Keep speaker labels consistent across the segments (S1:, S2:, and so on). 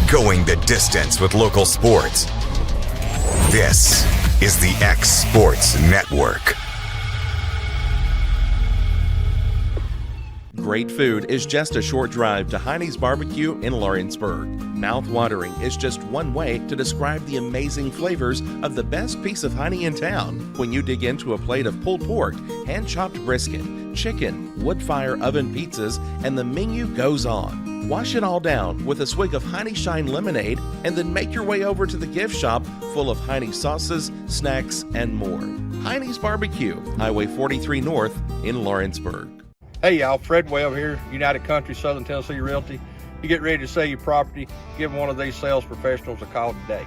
S1: going the distance with local sports. This is the xSports Network.
S2: Great food is just a short drive to Heinie's BBQ in Lawrenceburg. Mouth-watering is just one way to describe the amazing flavors of the best piece of Hinie in town. When you dig into a plate of pulled pork, hand-chopped brisket, chicken, wood-fire oven pizzas, and the menu goes on. Wash it all down with a swig of Hinie Shine lemonade, and then make your way over to the gift shop full of Hinie sauces, snacks, and more. Heinie's BBQ, Highway 43 North in Lawrenceburg.
S3: Hey y'all, Fred Webb here, United Country Southern Tennessee Realty. You get ready to sell your property, give one of these sales professionals a call today.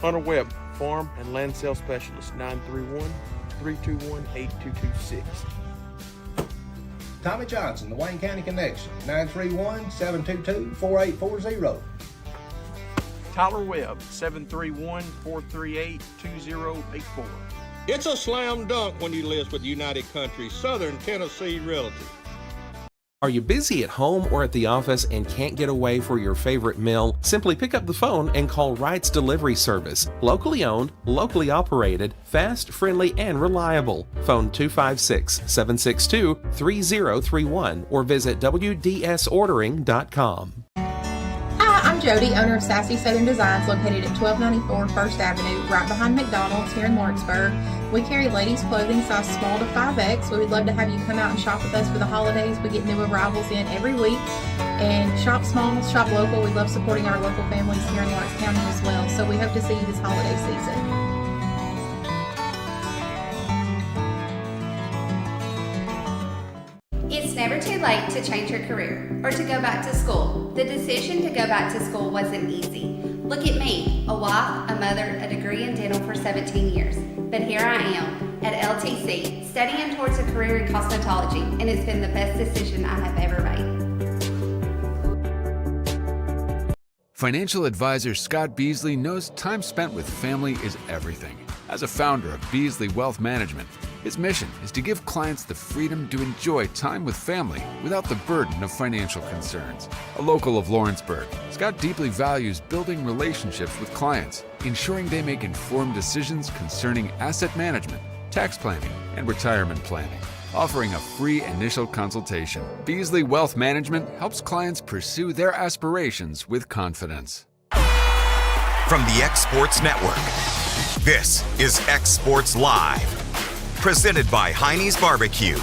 S4: Hunter Webb, Farm and Land Sales Specialist, 931-321-8226.
S5: Tommy Johnson, the Wayne County Connection, 931-722-4840.
S4: Tyler Webb, 731-438-2084.
S3: It's a slam dunk when you list with United Country Southern Tennessee Realty.
S2: Are you busy at home or at the office and can't get away for your favorite meal? Simply pick up the phone and call Wright's Delivery Service. Locally owned, locally operated, fast, friendly, and reliable. Phone 256-762-3031 or visit WDSordering.com.
S6: Hi, I'm Jody, owner of Sassy Southern Designs, located at 1294 First Avenue, right behind McDonald's here in Lawrenceburg. We carry ladies' clothing size small to 5X. We would love to have you come out and shop with us for the holidays. We get new arrivals in every week. And shop small, shop local. We love supporting our local families here in Lawrence County as well. So we hope to see you this holiday season.
S7: It's never too late to change your career or to go back to school. The decision to go back to school wasn't easy. Look at me, a wife, a mother, a degree in dental for 17 years. But here I am at LTC, studying towards a career in cosmetology, and it's been the best decision I have ever made.
S8: Financial advisor Scott Beasley knows time spent with family is everything. As a founder of Beasley Wealth Management, his mission is to give clients the freedom to enjoy time with family without the burden of financial concerns. A local of Lawrenceburg, Scott deeply values building relationships with clients, ensuring they make informed decisions concerning asset management, tax planning, and retirement planning. Offering a free initial consultation, Beasley Wealth Management helps clients pursue their aspirations with confidence.
S1: From the xSports Network, this is xSports Live, presented by Heinie's BBQ.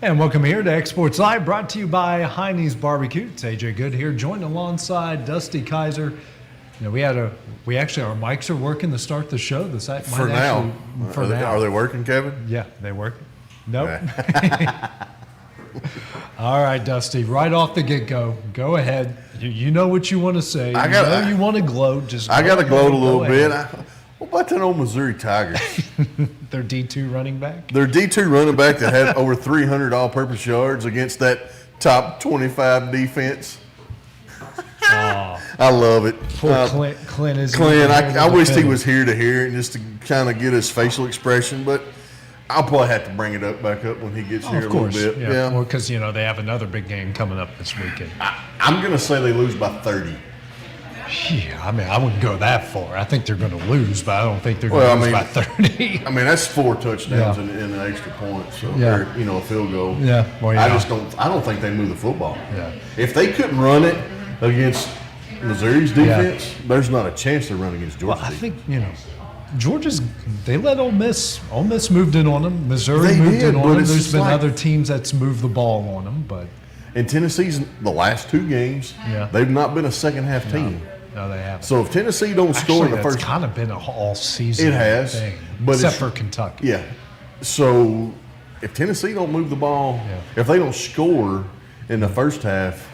S9: And welcome here to xSports Live, brought to you by Heinie's BBQ. It's AJ Good here, joined alongside Dusty Kaiser. You know, our mics are working to start the show.
S10: For now. Are they working, Kevin?
S9: Yeah, they working. Nope. All right, Dusty, right off the get-go, go ahead. You know what you want to say. You want to gloat.
S10: I got to gloat a little bit. What about that old Missouri Tigers?
S9: Their D2 running back?
S10: Their D2 running back that had over 300 all-purpose yards against that top 25 defense. I love it.
S9: Poor Clint is.
S10: Clint, I wished he was here to hear it just to kind of get his facial expression, but I'll probably have to bring it back up when he gets here a little bit.
S9: Yeah. Well, because, they have another big game coming up this weekend.
S10: I'm going to say they lose by 30.
S9: Yeah, I wouldn't go that far. I think they're going to lose, but I don't think they're going to lose by 30.
S10: That's 4 touchdowns and an extra point, so they're, a field goal.
S9: Yeah. Well,
S10: I don't think they move the football.
S9: Yeah.
S10: If they couldn't run it against Missouri's defense, there's not a chance they're running against Georgia.
S9: Well, I think, Georgia's, they let Ole Miss. Ole Miss moved in on them. Missouri moved in on them. There's been other teams that's moved the ball on them, but.
S10: And Tennessee's the last 2 games, they've not been a second-half team.
S9: No, they haven't.
S10: So if Tennessee don't score in the first,
S9: it's kind of been an all-season.
S10: It has,
S9: thing,
S10: but
S9: except for Kentucky.
S10: Yeah. So if Tennessee don't move the ball, if they don't score in the first half,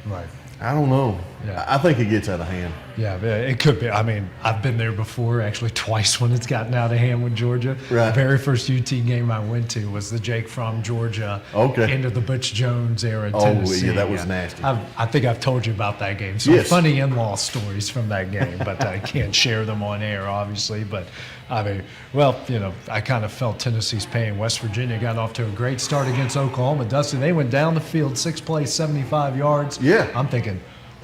S9: right?
S10: I don't know.
S9: Yeah.
S10: I think it gets out of hand.
S9: Yeah, it could be. I mean, I've been there before, actually twice when it's gotten out of hand with Georgia.
S10: Right.
S9: The very first UT game I went to was the Jake Fromm, Georgia, into the Butch Jones era Tennessee.
S10: Yeah, that was nasty.
S9: I think I've told you about that game. So funny in-law stories from that game, but I can't share them on air, obviously. But, I mean, well, you know, I kind of felt Tennessee's pain. West Virginia got off to a great start against Oklahoma. Dusty, they went down the field, 6 plays, 75 yards.
S10: Yeah.
S9: I'm thinking,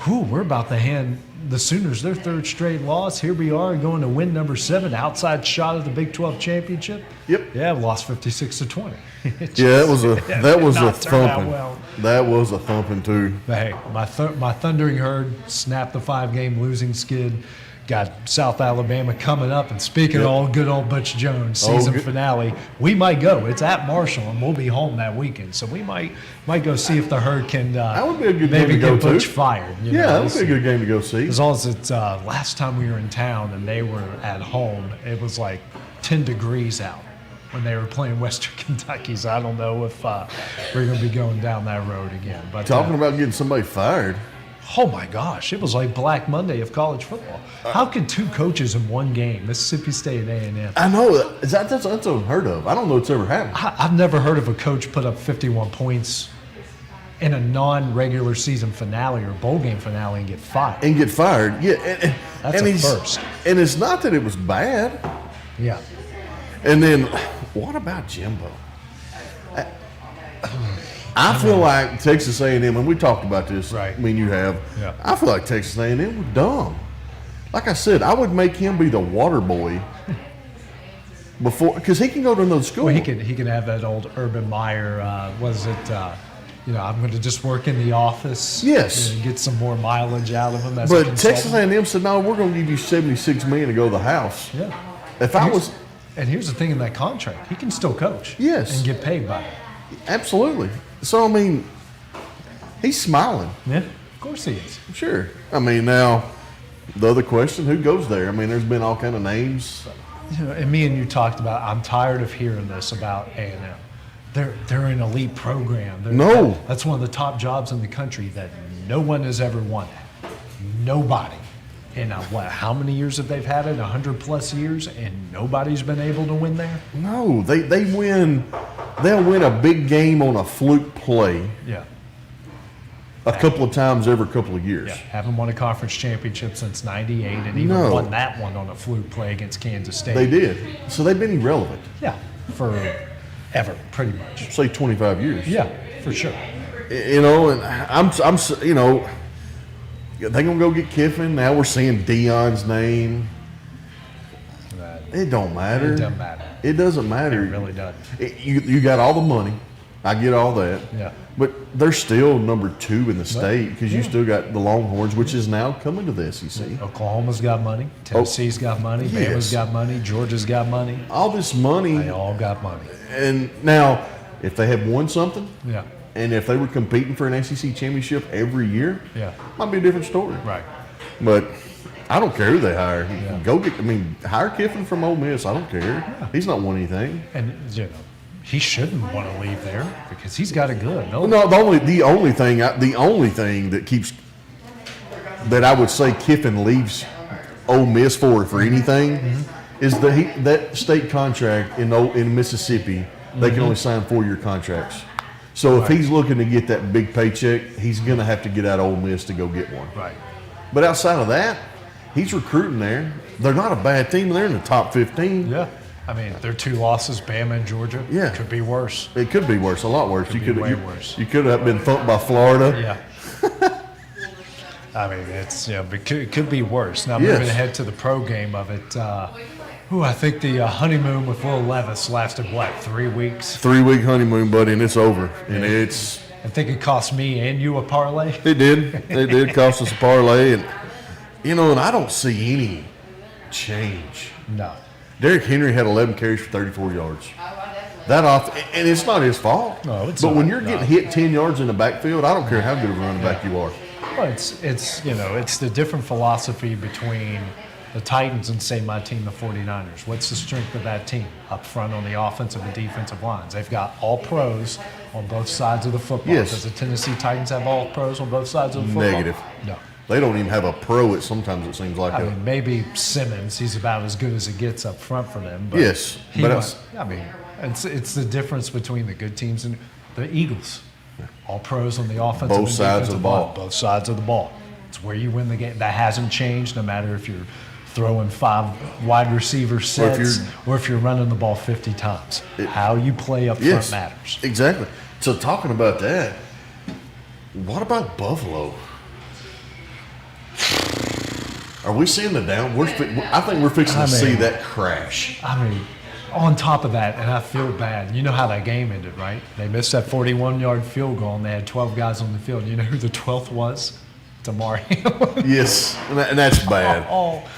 S9: we're about to hand the Sooners their 3rd straight loss. Here we are going to win number 7, outside shot of the Big 12 championship.
S10: Yep.
S9: Yeah, lost 56-20.
S10: That was a thumping.
S9: Well.
S10: That was a thumping too.
S9: But hey, my Thundering Herd snapped the 5-game losing skid. Got South Alabama coming up, and speaking of all good old Butch Jones season finale, we might go. It's at Marshall, and we'll be home that weekend, so we might go see if the Herd can
S10: that would be a good
S9: maybe
S10: game to go
S9: get Butch
S10: to.
S9: fired.
S10: That would be a good game to go see.
S9: As long as it's last time we were in town and they were at home, it was like 10 degrees out when they were playing Western Kentucky. So I don't know if we're going to be going down that road again. But
S10: talking about getting somebody fired.
S9: Oh my gosh, it was like Black Monday of college football. How could 2 coaches in one game, Mississippi State and A&M?
S10: I know that's unheard of. I don't know it's ever happened.
S9: I've never heard of a coach put up 51 points in a non-regular season finale or bowl game finale and get fired.
S10: Yeah,
S9: that's a first.
S10: And it's not that it was bad.
S9: Yeah.
S10: And then, what about Jimbo? I feel like Texas A&M, and we talked about this.
S9: Right.
S10: I mean, you have.
S9: Yeah.
S10: I feel like Texas A&M was dumb. Like I said, I would make him be the water boy before, because he can go to another school.
S9: Well, he can have that old Urban Meyer. I'm going to just work in the office.
S10: Yes.
S9: And get some more mileage out of him. As
S10: but
S9: a
S10: Texas A&M said, no, we're going to give you $76 million to go to the house.
S9: Yeah.
S10: And
S9: here's the thing in that contract, he can still coach.
S10: Yes.
S9: And get paid by it.
S10: Absolutely. So, I mean, he's smiling.
S9: Yeah, of course he is.
S10: Sure. I mean, now, the other question, who goes there? I mean, there's been all kind of names.
S9: You know, and me and you talked about, I'm tired of hearing this about A&M. They're an elite program. That's one of the top jobs in the country that no one has ever won at. Nobody. And how many years have they had it? 100+ years, and nobody's been able to win there?
S10: No, they win. They'll win a big game on a fluke play.
S9: Yeah.
S10: A couple of times every couple of years.
S9: Yeah. Haven't won a conference championship since '98, and even won that one on a fluke play against Kansas State.
S10: They did. So they've been irrelevant.
S9: Yeah, forever, pretty much.
S10: Say 25 years.
S9: Yeah, for sure.
S10: You know, and I'm you know, they're gonna go get Kiffin. Now we're seeing Dion's name. It don't matter.
S9: It doesn't matter.
S10: It doesn't matter.
S9: It really doesn't.
S10: You got all the money. I get all that.
S9: Yeah.
S10: But they're still number 2 in the state because you still got the Longhorns, which is now coming to the SEC.
S9: Oklahoma's got money. Tennessee's got money. Bama's got money. Georgia's got money.
S10: All this money.
S9: They all got money.
S10: And now, if they had won something,
S9: yeah,
S10: and if they were competing for an SEC championship every year, might be a different story.
S9: Right.
S10: But I don't care who they hire. Hire Kiffin from Ole Miss. I don't care. Yeah. He's not won anything.
S9: And he shouldn't want to leave there because he's got it good.
S10: No, the only thing that I would say Kiffin leaves Ole Miss for anything is that state contract in Mississippi. They can only sign 4-year contracts. So if he's looking to get that big paycheck, he's going to have to get out of Ole Miss to go get one.
S9: Right.
S10: But outside of that, he's recruiting there. They're not a bad team. They're in the top 15.
S9: Yeah. I mean, their 2 losses, Bama and Georgia.
S10: Yeah.
S9: Could be worse.
S10: It could be worse, a lot worse.
S9: Way worse.
S10: You could have been thumped by Florida.
S9: Yeah. I mean, it could be worse. Now, moving ahead to the pro game of it, I think the honeymoon with Will Levis lasted, 3 weeks?
S10: 3-week honeymoon, buddy, and it's over. And
S9: I think it cost me and you a parlay.
S10: It did. It did cost us a parlay. And, and I don't see any change.
S9: No.
S10: Derrick Henry had 11 carries for 34 yards. And it's not his fault.
S9: No, it's
S10: but
S9: not.
S10: When you're getting hit 10 yards in the backfield, I don't care how good of a running back you are.
S9: Well, it's the different philosophy between the Titans and, say, my team, the 49ers. What's the strength of that team up front on the offensive and defensive lines? They've got all pros on both sides of the football.
S10: Yes.
S9: Does the Tennessee Titans have all pros on both sides of the football?
S10: Negative.
S9: No.
S10: They don't even have a pro. Sometimes it seems like.
S9: I mean, maybe Simmons. He's about as good as it gets up front for them. But
S10: yes,
S9: it's the difference between the good teams and the Eagles. All pros on the offensive
S10: both
S9: and
S10: sides of the ball.
S9: Both sides of the ball. It's where you win the game. That hasn't changed, no matter if you're throwing 5 wide receiver sets or if you're running the ball 50 times. How you play up front matters.
S10: Exactly. So talking about that, what about Buffalo? Are we seeing the down? I think we're fixing to see that crash.
S9: I mean, on top of that, and I feel bad. You know how that game ended, right? They missed that 41-yard field goal, and they had 12 guys on the field. You know who the 12th was? Damar Hamlin.
S10: Yes, and that's bad.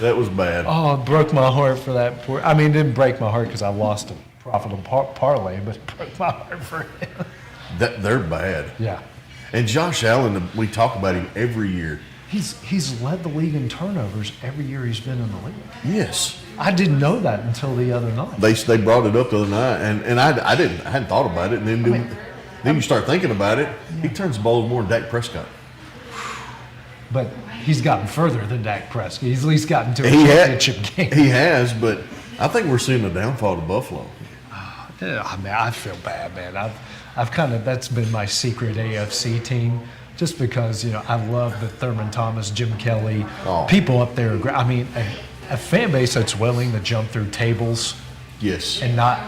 S10: That was bad.
S9: Oh, it broke my heart for that poor. I mean, it didn't break my heart because I lost a profitable parlay, but it broke my heart for him.
S10: They're bad.
S9: Yeah.
S10: And Josh Allen, we talk about him every year.
S9: He's led the league in turnovers every year he's been in the league.
S10: Yes.
S9: I didn't know that until the other night.
S10: They brought it up the other night, and I hadn't thought about it. And then you start thinking about it. He turns the ball more than Dak Prescott.
S9: But he's gotten further than Dak Prescott. He's at least gotten to a championship game.
S10: He has, but I think we're seeing the downfall of Buffalo.
S9: I mean, I feel bad, man. I've kind of, that's been my secret AFC team. Just because, I love the Thurman Thomas, Jim Kelly, people up there. I mean, a fan base that's willing to jump through tables,
S10: yes,
S9: and not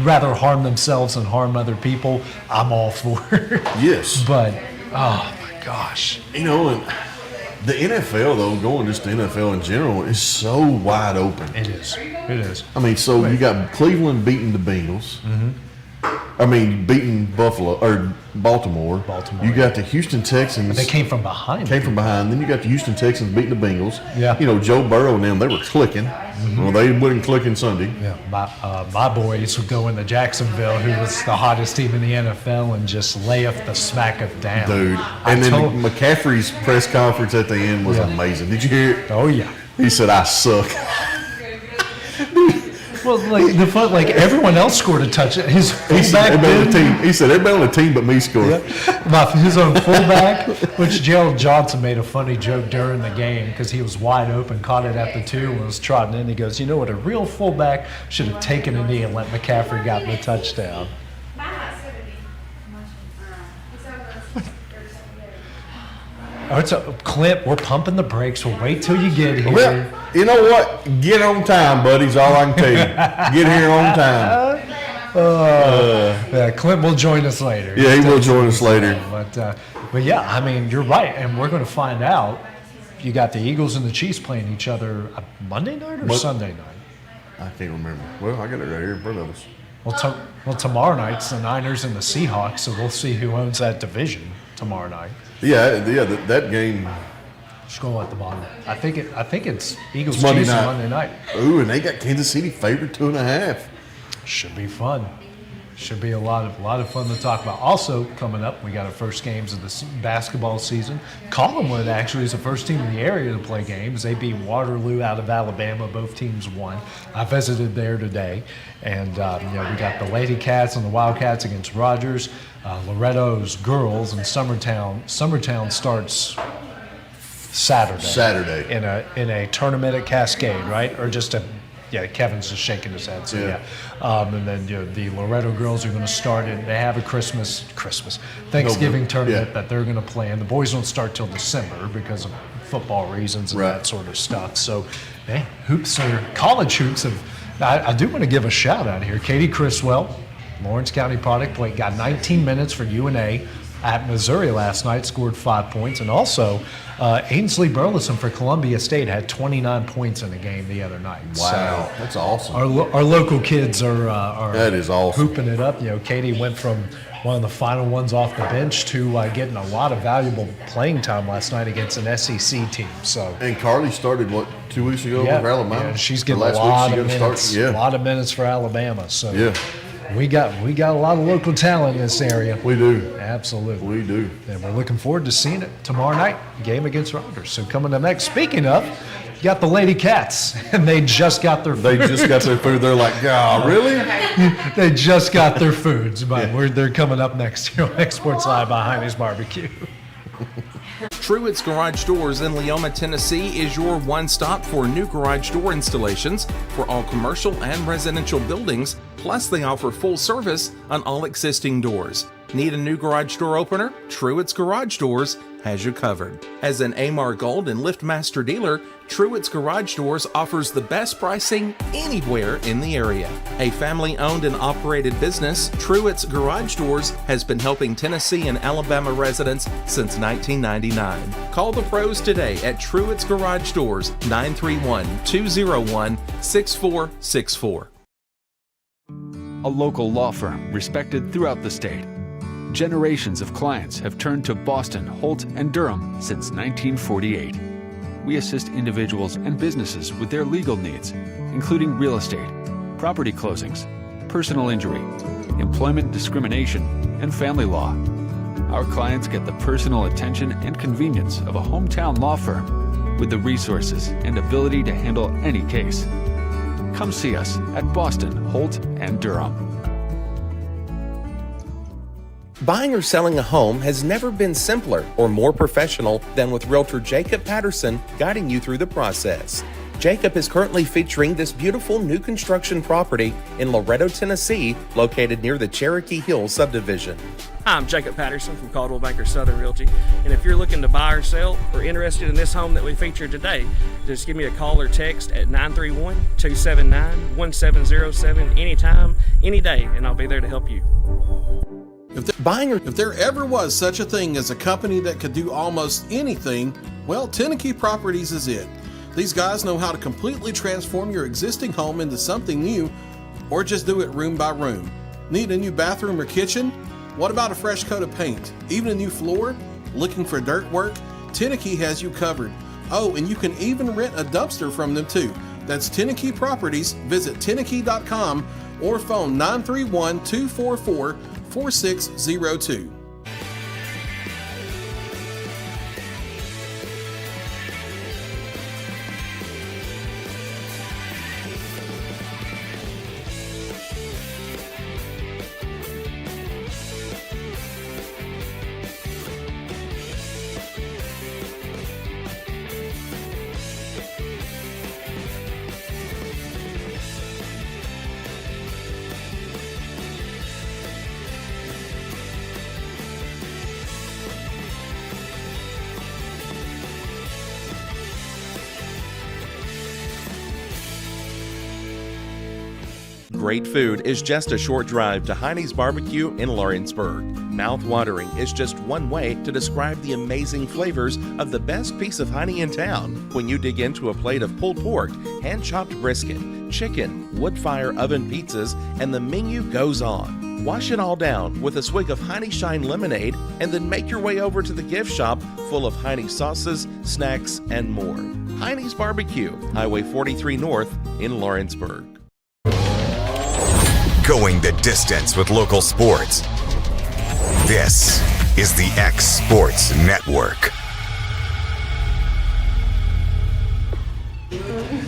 S9: rather harm themselves than harm other people, I'm all for it.
S10: Yes.
S9: But, oh my gosh.
S10: And the NFL, though, going just to NFL in general, is so wide open.
S9: It is. It is.
S10: I mean, so you got Cleveland beating the Bengals. Mm-hmm. I mean, beating Baltimore. You got the Houston Texans.
S9: But they came from behind.
S10: Then you got the Houston Texans beating the Bengals.
S9: Yeah.
S10: Joe Burrow and them, they were clicking. Mm-hmm. Well, they wouldn't clicking Sunday.
S9: Yeah. My boys would go into Jacksonville, who was the hottest team in the NFL, and just lay up the smack of down.
S10: Dude. And then McCaffrey's press conference at the end was amazing. Did you hear it?
S9: Oh, yeah.
S10: He said, "I suck."
S9: Well, everyone else scored a touchdown. His fullback
S10: He said everybody on the team but me scored.
S9: Yeah. His own fullback, which Gerald Johnson made a funny joke during the game because he was wide open, caught it at the 2 and was trotting in. He goes, "You know what? A real fullback should have taken a knee and let McCaffrey got the touchdown." All right, so Clint, we're pumping the brakes. We'll wait till you get here.
S10: Well, you know what? Get on time, buddy, is all I can tell you. Get here on time.
S9: Clint will join us later.
S10: Yeah, he will join us later.
S9: But yeah, I mean, you're right, and we're going to find out. You got the Eagles and the Chiefs playing each other Monday night or Sunday night?
S10: I can't remember. Well, I got it right here in front of us.
S9: Well, tomorrow night's the Niners and the Seahawks, so we'll see who owns that division tomorrow night.
S10: Yeah, that game.
S9: Scroll at the bottom. I think it's Eagles
S10: It's Monday
S9: Chiefs
S10: night.
S9: Monday night.
S10: Ooh, and they got Kansas City favored 2.5.
S9: Should be fun. Should be a lot of fun to talk about. Also coming up, we got our first games of the basketball season. Collinwood actually is the first team in the area to play games. They beat Waterloo out of Alabama. Both teams won. I visited there today, and we got the Lady Cats and the Wildcats against Rogers. Loretto's girls and Summertown starts Saturday in a tournament at Cascade, right? Or just Kevin's just shaking his head. So and then the Loretto girls are going to start it. They have a Thanksgiving tournament that they're going to play, and the boys don't start till December because of football reasons and that sort of stuff. So, college hoops I do want to give a shout out here. Katie Criswell, Lawrence County product, got 19 minutes for UNA at Missouri last night, scored 5 points, and also Ainsley Burleson for Columbia State had 29 points in the game the other night.
S10: Wow, so that's awesome.
S9: Our local kids are
S10: that is awesome.
S9: Hooping it up. Katie went from one of the final ones off the bench to getting a lot of valuable playing time last night against an SEC team. So
S10: and Carly started 2 weeks ago for Alabama.
S9: Yeah, she's getting a lot of minutes. A lot of minutes for Alabama. So we got a lot of local talent in this area.
S10: We do.
S9: Absolutely.
S10: We do.
S9: And we're looking forward to seeing it tomorrow night, game against Rogers. So coming up next, speaking of, you got the Lady Cats, and they just got their food.
S10: They're like, God, really?
S9: They just got their foods, but they're coming up next here on xSports Live by Hinie's BBQ.
S2: Truett's Garage Doors in Leoma, Tennessee is your one-stop for new garage door installations for all commercial and residential buildings, plus they offer full service on all existing doors. Need a new garage door opener? Truett's Garage Doors has you covered. As an AMAR Gold and LiftMaster dealer, Truett's Garage Doors offers the best pricing anywhere in the area. A family-owned and operated business, Truett's Garage Doors has been helping Tennessee and Alabama residents since 1999. Call the pros today at Truett's Garage Doors, 931-201-6464.
S8: A local law firm respected throughout the state. Generations of clients have turned to Boston, Holt, and Durham since 1948. We assist individuals and businesses with their legal needs, including real estate, property closings, personal injury, employment discrimination, and family law. Our clients get the personal attention and convenience of a hometown law firm with the resources and ability to handle any case. Come see us at Boston, Holt, and Durham.
S2: Buying or selling a home has never been simpler or more professional than with Realtor Jacob Patterson guiding you through the process. Jacob is currently featuring this beautiful new construction property in Loretto, Tennessee, located near the Cherokee Hills subdivision.
S11: Hi, I'm Jacob Patterson from Caldwell Banker Southern Realty, and if you're looking to buy or sell or interested in this home that we featured today, just give me a call or text at 931-279-1707 anytime, any day, and I'll be there to help you.
S12: If there ever was such a thing as a company that could do almost anything, well, Hinie Properties is it. These guys know how to completely transform your existing home into something new, or just do it room by room. Need a new bathroom or kitchen? What about a fresh coat of paint? Even a new floor? Looking for dirt work? Hinie has you covered. Oh, and you can even rent a dumpster from them too. That's Hinie Properties. Visit Hinie.com or phone 931-244-4602.
S2: Great food is just a short drive to Hinie's BBQ in Lawrenceburg. Mouth-watering is just one way to describe the amazing flavors of the best piece of Hinie in town when you dig into a plate of pulled pork, hand-chopped brisket, chicken, wood-fire oven pizzas, and the menu goes on. Wash it all down with a swig of Hinie Shine lemonade and then make your way over to the gift shop full of Hinie sauces, snacks, and more. Hinie's BBQ, Highway 43 North in Lawrenceburg.
S1: Going the distance with local sports. This is the xSports Network.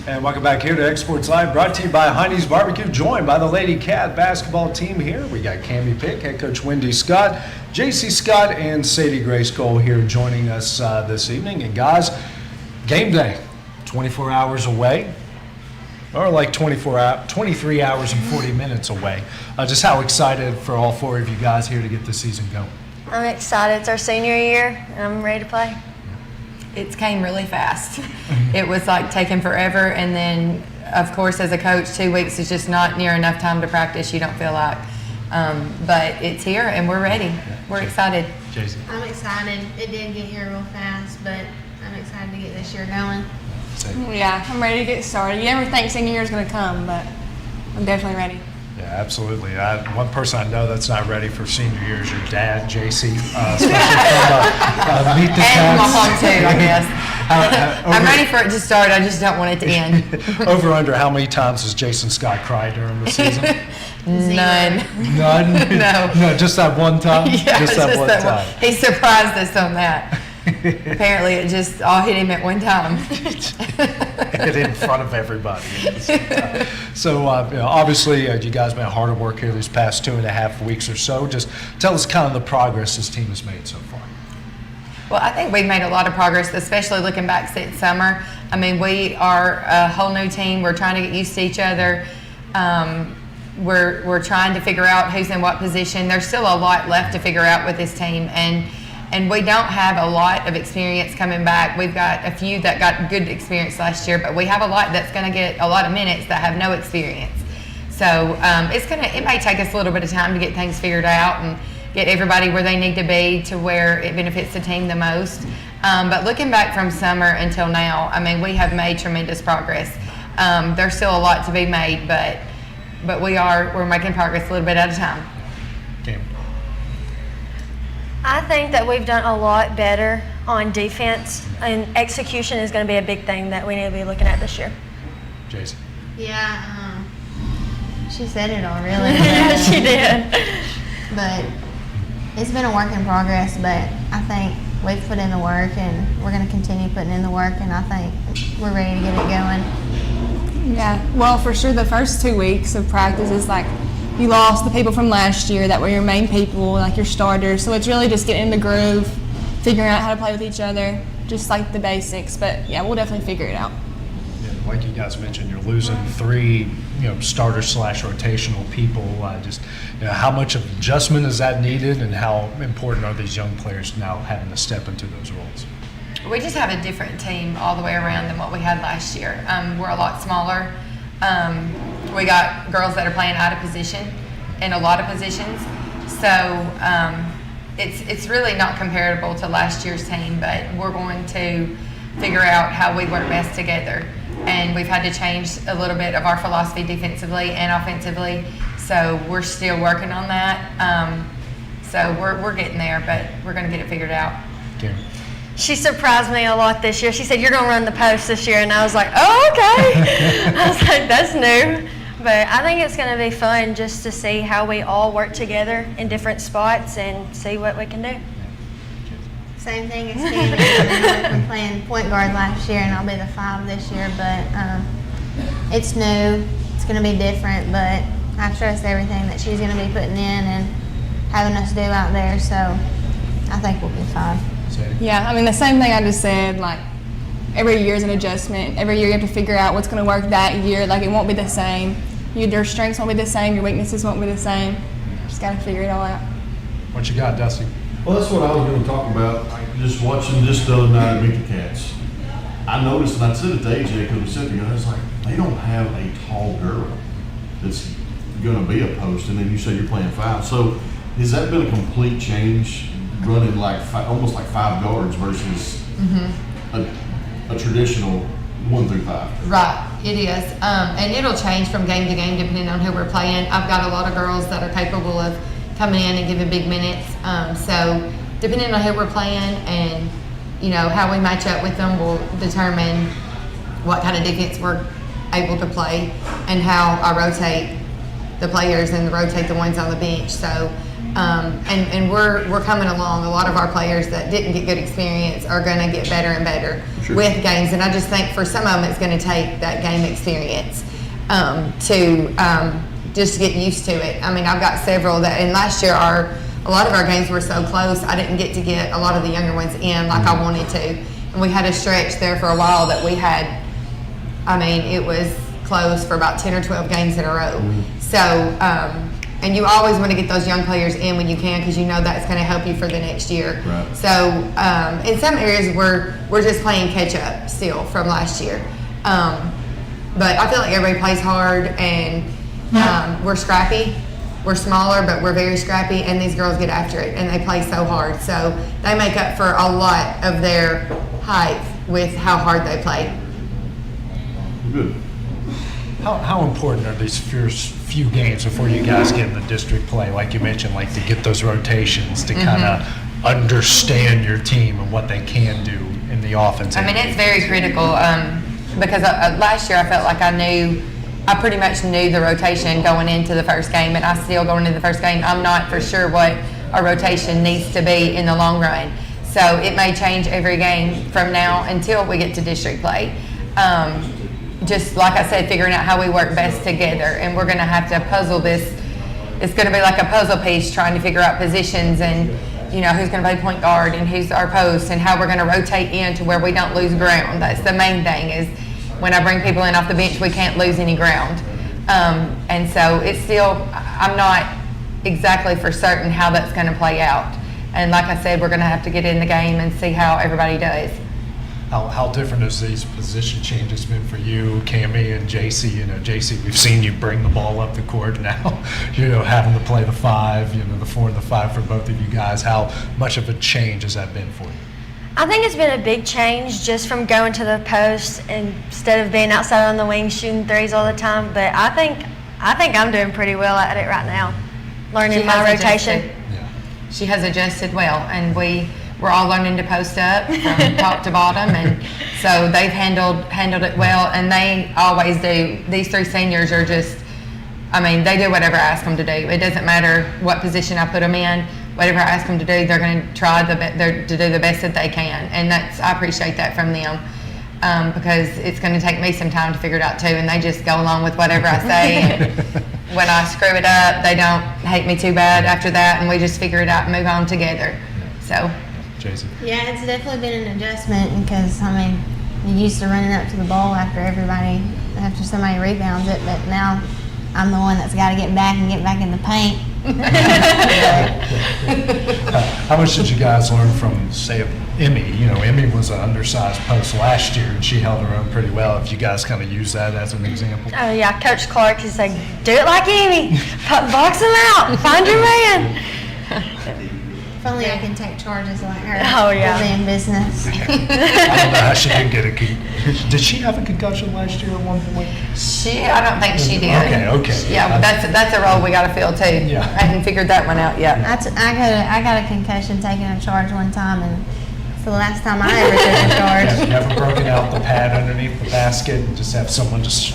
S9: And welcome back here to xSports Live, brought to you by Hinie's BBQ, joined by the Lady Cat basketball team here. We got Cammie Pick, head coach Wendy Scott, JC Scott, and Sadie Grace Cole here joining us this evening. And guys, game day, 24 hours away. Or like 23 hours and 40 minutes away. Just how excited for all four of you guys here to get the season going?
S13: I'm excited. It's our senior year, and I'm ready to play.
S6: It came really fast. It was like taking forever, and then, of course, as a coach, 2 weeks is just not near enough time to practice, you don't feel like. But it's here, and we're ready. We're excited.
S9: Jason?
S14: I'm excited. It did get here real fast, but I'm excited to get this year going.
S13: Yeah, I'm ready to get started. You never think senior year is going to come, but I'm definitely ready.
S9: Yeah, absolutely. One person I know that's not ready for senior year is your dad, JC. Especially from Meet the Cats.
S6: And my mom too, I guess. I'm ready for it to start. I just don't want it to end.
S9: Over under, how many times has Jason Scott cried during the season?
S6: None.
S9: None? No, just that one time?
S6: Yeah,
S9: just that one time.
S6: He surprised us on that. Apparently, it just all hit him at one time.
S9: Hit in front of everybody. So, obviously, you guys been hard at work here these past 2.5 weeks or so. Just tell us kind of the progress this team has made so far.
S15: Well, I think we've made a lot of progress, especially looking back since summer. I mean, we are a whole new team. We're trying to get used to each other. We're trying to figure out who's in what position. There's still a lot left to figure out with this team, and we don't have a lot of experience coming back. We've got a few that got good experience last year, but we have a lot that's going to get a lot of minutes that have no experience. So it may take us a little bit of time to get things figured out and get everybody where they need to be to where it benefits the team the most. But looking back from summer until now, I mean, we have made tremendous progress. There's still a lot to be made, but we're making progress a little bit at a time.
S10: Okay.
S16: I think that we've done a lot better on defense, and execution is going to be a big thing that we need to be looking at this year.
S10: Jason.
S14: Yeah, she said it all really.
S16: Yeah, she did.
S14: But it's been a work in progress, but I think we've put in the work and we're going to continue putting in the work, and I think we're ready to get it going.
S13: Yeah, well, for sure the first 2 weeks of practice is like you lost the people from last year that were your main people, like your starters. So it's really just getting in the groove, figuring out how to play with each other, just like the basics. But yeah, we'll definitely figure it out.
S9: Yeah, like you guys mentioned, you're losing 3, starter/rotational people. How much of adjustment is that needed, and how important are these young players now having to step into those roles?
S15: We just have a different team all the way around than what we had last year. We're a lot smaller. We got girls that are playing out of position in a lot of positions. So it's really not comparable to last year's team, but we're going to figure out how we work best together. And we've had to change a little bit of our philosophy defensively and offensively. So we're still working on that. So we're getting there, but we're going to get it figured out.
S9: Okay.
S16: She surprised me a lot this year. She said, "You're going to run the post this year." And I was like, "Oh, okay." I was like, "That's new." But I think it's going to be fun just to see how we all work together in different spots and see what we can do.
S14: Same thing as Candy. I've been playing point guard last year, and I'll be the 5 this year. But it's new. It's going to be different. But I trust everything that she's going to be putting in and having us do out there. So I think we'll be fine.
S13: Yeah, I mean, the same thing I just said, like, every year is an adjustment. Every year you have to figure out what's going to work that year. Like, it won't be the same. Your strengths won't be the same. Your weaknesses won't be the same. Just got to figure it all out.
S9: What you got, Dusty?
S10: Well, that's what I was going to talk about. Just watching this the other night at Beat the Cats. I noticed, and I said it to AJ because we said together, I was like, they don't have a tall girl that's going to be a post, and then you say you're playing 5. So has that been a complete change, running like almost like 5 guards versus a traditional 1 through 5?
S15: Right, it is. And it'll change from game to game depending on who we're playing. I've got a lot of girls that are capable of coming in and giving big minutes. So depending on who we're playing and how we match up with them will determine what kind of defense we're able to play and how I rotate the players and rotate the ones on the bench. So and we're coming along. A lot of our players that didn't get good experience are going to get better and better with games. And I just think for some of them it's going to take that game experience to just get used to it. I mean, I've got several that, and last year a lot of our games were so close, I didn't get to get a lot of the younger ones in like I wanted to. And we had a stretch there for a while that we had, I mean, it was close for about 10 or 12 games in a row. So, and you always want to get those young players in when you can because you know that's going to help you for the next year. Right. So, in some areas we're just playing catch up still from last year. But I feel like everybody plays hard and we're scrappy. We're smaller, but we're very scrappy, and these girls get after it, and they play so hard. So they make up for a lot of their height with how hard they play.
S10: Good.
S9: How important are these first few games before you guys get in the district play, like you mentioned, like to get those rotations, to kind of understand your team and what they can do in the offense?
S15: I mean, it's very critical because last year I felt like I pretty much knew the rotation going into the first game, and I still going into the first game. I'm not for sure what our rotation needs to be in the long run. So it may change every game from now until we get to district play. Just like I said, figuring out how we work best together, and we're going to have to puzzle this. It's going to be like a puzzle piece trying to figure out positions and who's going to play point guard and who's our post and how we're going to rotate in to where we don't lose ground. That's the main thing is when I bring people in off the bench, we can't lose any ground. And so it's still, I'm not exactly for certain how that's going to play out. And like I said, we're going to have to get in the game and see how everybody does.
S9: How different has these position changes been for you, Cammie and JC? JC, we've seen you bring the ball up the court now, having to play the 5, the 4 and the 5 for both of you guys. How much of a change has that been for you?
S16: I think it's been a big change just from going to the post instead of being outside on the wing shooting threes all the time. But I think I'm doing pretty well at it right now, learning my rotation.
S15: She has adjusted well, and we're all learning to post up from top to bottom, and so they've handled it well, and they always do. These 3 seniors are just, they do whatever I ask them to do. It doesn't matter what position I put them in. Whatever I ask them to do, they're going to try to do the best that they can, and I appreciate that from them because it's going to take me some time to figure it out too, and they just go along with whatever I say. And when I screw it up, they don't hate me too bad after that, and we just figure it out and move on together. So.
S9: Jason.
S14: Yeah, it's definitely been an adjustment because you're used to running up to the ball after somebody rebounds it, but now I'm the one that's got to get back in the paint.
S9: How much did you guys learn from, say, Emmy? Emmy was an undersized post last year, and she held her own pretty well. If you guys kind of use that as an example.
S16: Oh yeah, Coach Clark, he's like, do it like Emmy, box him out, find your man.
S14: If only I can take charges like her.
S16: Oh yeah.
S14: We'll be in business.
S9: I don't know how she didn't get a Did she have a concussion last year at one point?
S15: I don't think she did.
S9: Okay.
S15: Yeah, that's a role we got to fill too.
S9: Yeah.
S15: I hadn't figured that one out yet.
S14: I got a concussion taking a charge one time, and it's the last time I ever took a charge.
S9: Have you ever broken out the pad underneath the basket and just have someone just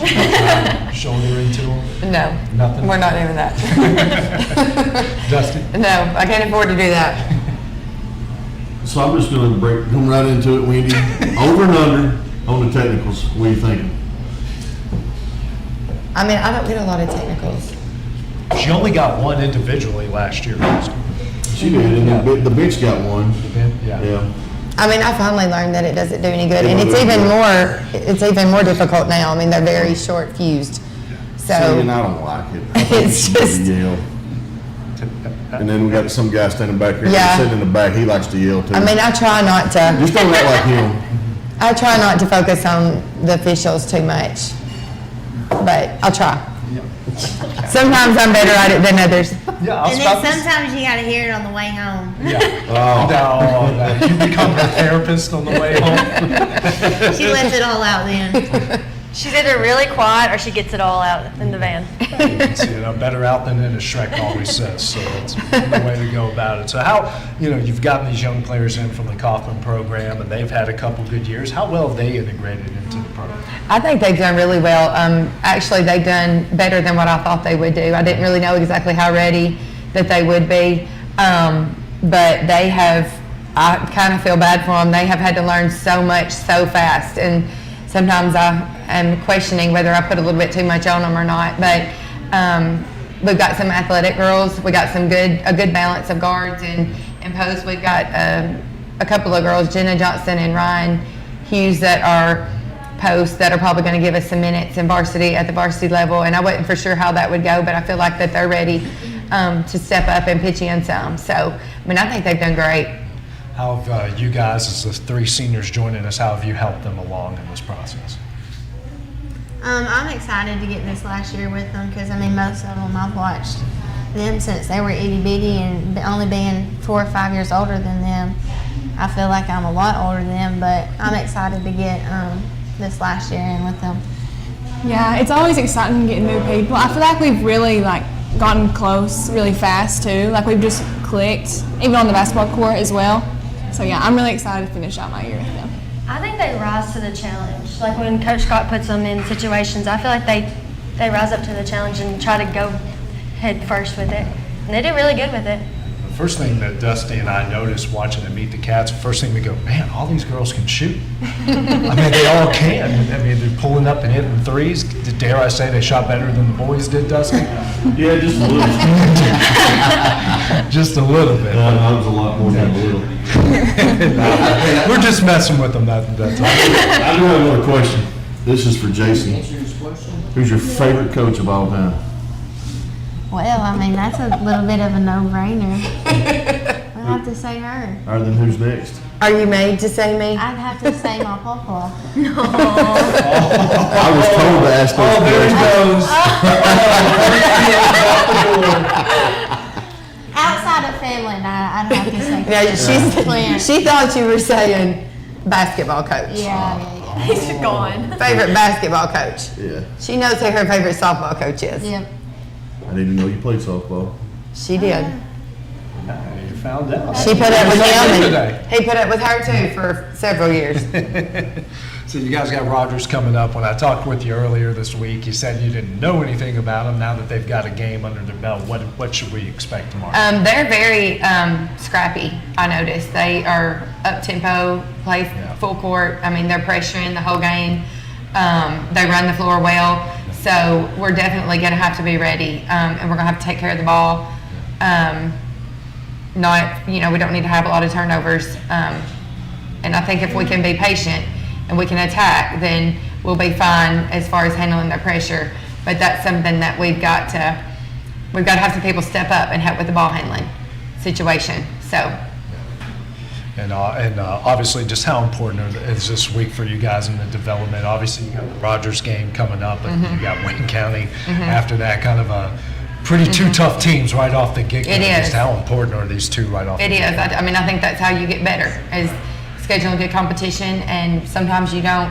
S9: shoulder into them?
S15: No.
S9: Nothing?
S15: We're not doing that.
S9: Dusty?
S15: No, I can't afford to do that.
S10: So I'm just going to come right into it, Wendy. Over and under on the technicals. What are you thinking?
S15: I don't get a lot of technicals.
S9: She only got one individually last year.
S10: She did, and the bench got one.
S9: Yeah.
S15: I finally learned that it doesn't do any good, and it's even more difficult now. They're very short fused. So
S10: I don't like it.
S15: It's just
S10: yell. And then we got some guy standing back here.
S15: Yeah.
S10: Sitting in the back, he likes to yell too.
S15: I try not to.
S10: Just don't act like him.
S15: I try not to focus on the officials too much, but I'll try. Sometimes I'm better at it than others.
S9: Yeah,
S14: and then sometimes you got to hear it on the way home.
S9: Yeah. No. You become her therapist on the way home.
S14: She lets it all out then.
S16: She's either really quiet or she gets it all out in the van.
S9: Better out than in, as Shrek always says. So that's the way to go about it. So how, you've gotten these young players in from the Kaufman program, and they've had a couple good years. How well have they integrated into the program?
S15: I think they've done really well. Actually, they've done better than what I thought they would do. I didn't really know exactly how ready that they would be, but they have. I kind of feel bad for them. They have had to learn so much so fast, and sometimes I am questioning whether I put a little bit too much on them or not. But we've got some athletic girls. We got a good balance of guards and posts. We've got a couple of girls, Jenna Johnson and Ryan Hughes, that are posts that are probably going to give us some minutes in varsity at the varsity level. And I wasn't for sure how that would go, but I feel like that they're ready to step up and pitch in some. So, I think they've done great.
S9: How have you guys, as the 3 seniors joining us, how have you helped them along in this process?
S14: I'm excited to get this last year with them because, most of them I've watched them since they were itty bitty, and only being 4 or 5 years older than them, I feel like I'm a lot older than them, but I'm excited to get this last year in with them.
S13: Yeah, it's always exciting getting new people. I feel like we've really gotten close really fast too. We've just clicked, even on the basketball court as well. So yeah, I'm really excited to finish out my year with them.
S16: I think they rise to the challenge. When Coach Scott puts them in situations, I feel like they rise up to the challenge and try to go head first with it. And they do really good with it.
S9: The first thing that Dusty and I noticed watching them meet the Cats, the first thing we go, man, all these girls can shoot. They all can. They're pulling up and hitting threes. Did dare I say they shot better than the boys did, Dusty?
S10: Yeah, just a little.
S9: Just a little bit.
S10: I was a lot more than a little.
S9: We're just messing with them that time.
S10: I do have another question. This is for Jason. Who's your favorite coach of all time?
S14: Well, I mean, that's a little bit of a no-brainer. I'd have to say her.
S10: All right, then who's next?
S15: Are you made to say me?
S14: I'd have to say my papa.
S10: I was told to ask those questions.
S14: Outside of Finland, I'd have to say
S15: Yeah, she thought you were saying basketball coach.
S14: Yeah.
S16: He's gone.
S15: Favorite basketball coach.
S10: Yeah.
S15: She knows who her favorite softball coach is.
S14: Yep.
S10: I didn't even know you played softball.
S15: She did.
S9: You found out.
S15: She put up with him, and he put up with her too for several years.
S9: So you guys got Rogers coming up. When I talked with you earlier this week, you said you didn't know anything about them. Now that they've got a game under their belt, what should we expect tomorrow?
S15: They're very scrappy, I noticed. They are up-tempo, play full court. I mean, they're pressuring the whole game. They run the floor well. So we're definitely going to have to be ready, and we're going to have to take care of the ball. We don't need to have a lot of turnovers. And I think if we can be patient and we can attack, then we'll be fine as far as handling the pressure. But that's something that we've got to have some people step up and help with the ball handling situation. So.
S9: And obviously, just how important is this week for you guys in the development? Obviously, you got the Rogers game coming up, and you got Wayne County after that. Kind of a pretty two tough teams right off the get-go.
S15: It is.
S9: Just how important are these two right off the get-go?
S15: It is. I mean, I think that's how you get better, is scheduling good competition. And sometimes you don't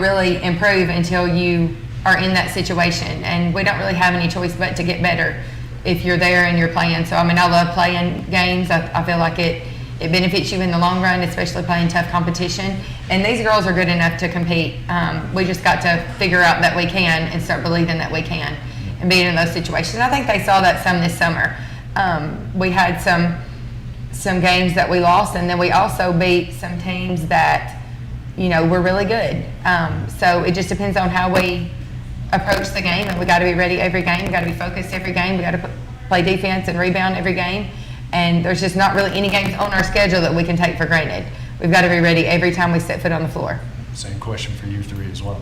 S15: really improve until you are in that situation. And we don't really have any choice but to get better if you're there and you're playing. So, I mean, I love playing games. I feel like it benefits you in the long run, especially playing tough competition. And these girls are good enough to compete. We just got to figure out that we can and start believing that we can and being in those situations. I think they saw that some this summer. We had some games that we lost, and then we also beat some teams that, were really good. So it just depends on how we approach the game, and we got to be ready every game. We got to be focused every game. We got to play defense and rebound every game. And there's just not really any games on our schedule that we can take for granted. We've got to be ready every time we set foot on the floor.
S9: Same question for you three as well.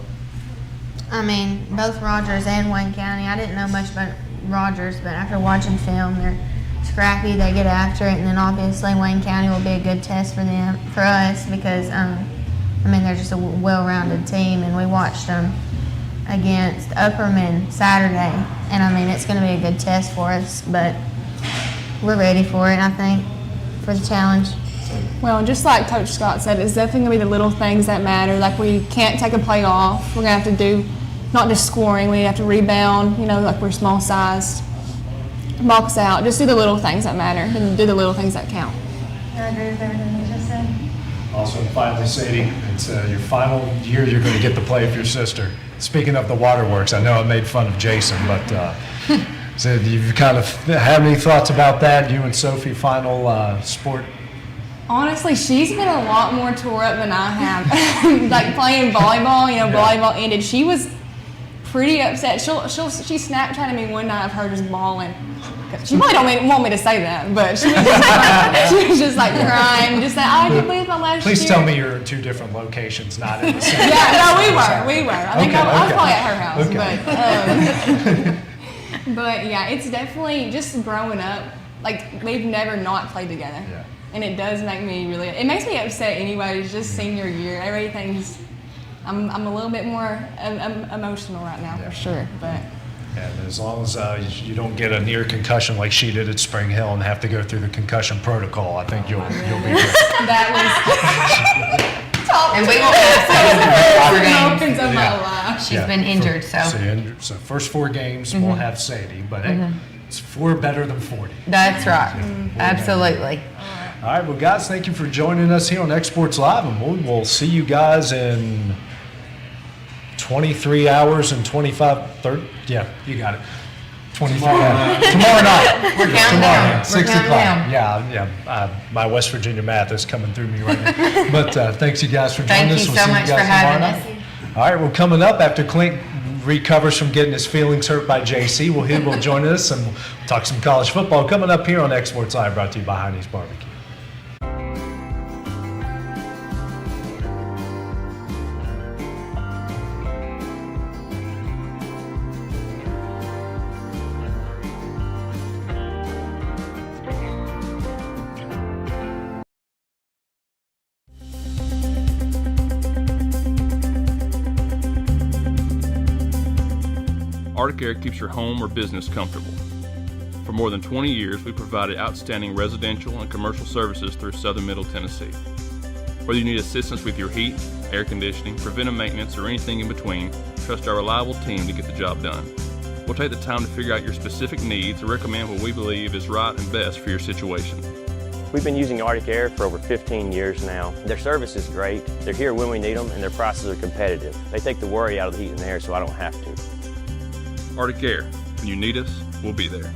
S14: I mean, both Rogers and Wayne County, I didn't know much about Rogers, but after watching film, they're scrappy, they get after it, and then obviously Wayne County will be a good test for us, because, they're just a well-rounded team, and we watched them against Upperman Saturday, and it's going to be a good test for us, but we're ready for it, I think, for the challenge.
S13: Well, just like Coach Scott said, it's definitely going to be the little things that matter. Like, we can't take a play off. We're going to have to do not just scoring, we have to rebound, like we're small sized. Box out, just do the little things that matter and do the little things that count.
S16: I agree with everything you just said.
S9: Also, finally, Sadie, it's your final year you're going to get to play with your sister. Speaking of the waterworks, I know I made fun of Jason, but so you've kind of have any thoughts about that? You and Sophie, final sport?
S13: Honestly, she's been a lot more tore up than I have. Like playing volleyball, volleyball ended. She was pretty upset. She Snapchatted me one night of her just bawling. She probably don't want me to say that, but she was just like crying, just like, I can't believe my last year.
S9: Please tell me you're in two different locations, not in the same.
S13: Yeah, no, we were. I think I was probably at her house, but yeah, it's definitely just growing up. Like, we've never not played together.
S9: Yeah.
S13: And it does make me it makes me upset anyway. It's just senior year. Everything's, I'm a little bit more emotional right now, for sure. But
S9: and as long as you don't get a near concussion like she did at Spring Hill and have to go through the concussion protocol, I think you'll be good.
S13: That was
S15: and we won't have Sadie for 4 games. She's been injured, so
S9: first 4 games we'll have Sadie, but it's 4 better than 40.
S15: That's right. Absolutely.
S9: All right, well, guys, thank you for joining us here on xSports Live, and we'll see you guys in 23 hours and 30. Yeah, you got it. 23 hours. Tomorrow night.
S15: We're counting down.
S9: 6 o'clock. Yeah. My West Virginia math is coming through me right now. But thanks, you guys, for joining us.
S15: Thank you so much for having us.
S9: All right, well, coming up after Clint recovers from getting his feelings hurt by JC. Well, he will join us and we'll talk some college football coming up here on xSports Live, brought to you by Hinie's BBQ.
S17: Arctic Air keeps your home or business comfortable. For more than 20 years, we provided outstanding residential and commercial services through Southern Middle Tennessee. Whether you need assistance with your heat, air conditioning, preventive maintenance, or anything in between, trust our reliable team to get the job done. We'll take the time to figure out your specific needs and recommend what we believe is right and best for your situation.
S18: We've been using Arctic Air for over 15 years now. Their service is great, they're here when we need them, and their prices are competitive. They take the worry out of the heat and air so I don't have to.
S17: Arctic Air. When you need us, we'll be there.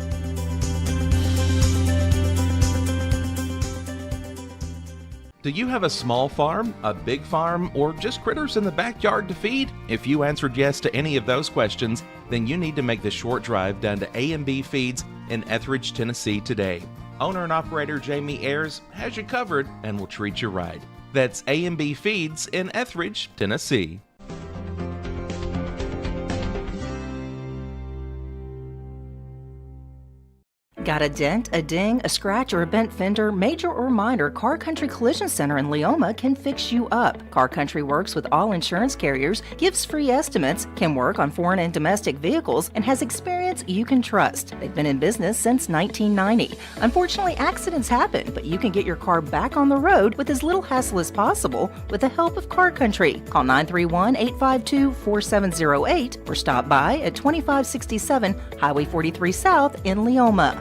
S2: Do you have a small farm, a big farm, or just critters in the backyard to feed? If you answered yes to any of those questions, then you need to make the short drive down to A&B Feeds in Etheridge, Tennessee today. Owner and operator Jamie Ayers has you covered and will treat you right. That's A&B Feeds in Etheridge, Tennessee.
S19: Got a dent, a ding, a scratch, or a bent fender? Major or minor, Car Country Collision Center in Leoma can fix you up. Car Country works with all insurance carriers, gives free estimates, can work on foreign and domestic vehicles, and has experience you can trust. They've been in business since 1990. Unfortunately, accidents happen, but you can get your car back on the road with as little hassle as possible with the help of Car Country. Call 931-852-4708 or stop by at 2567 Highway 43 South in Leoma.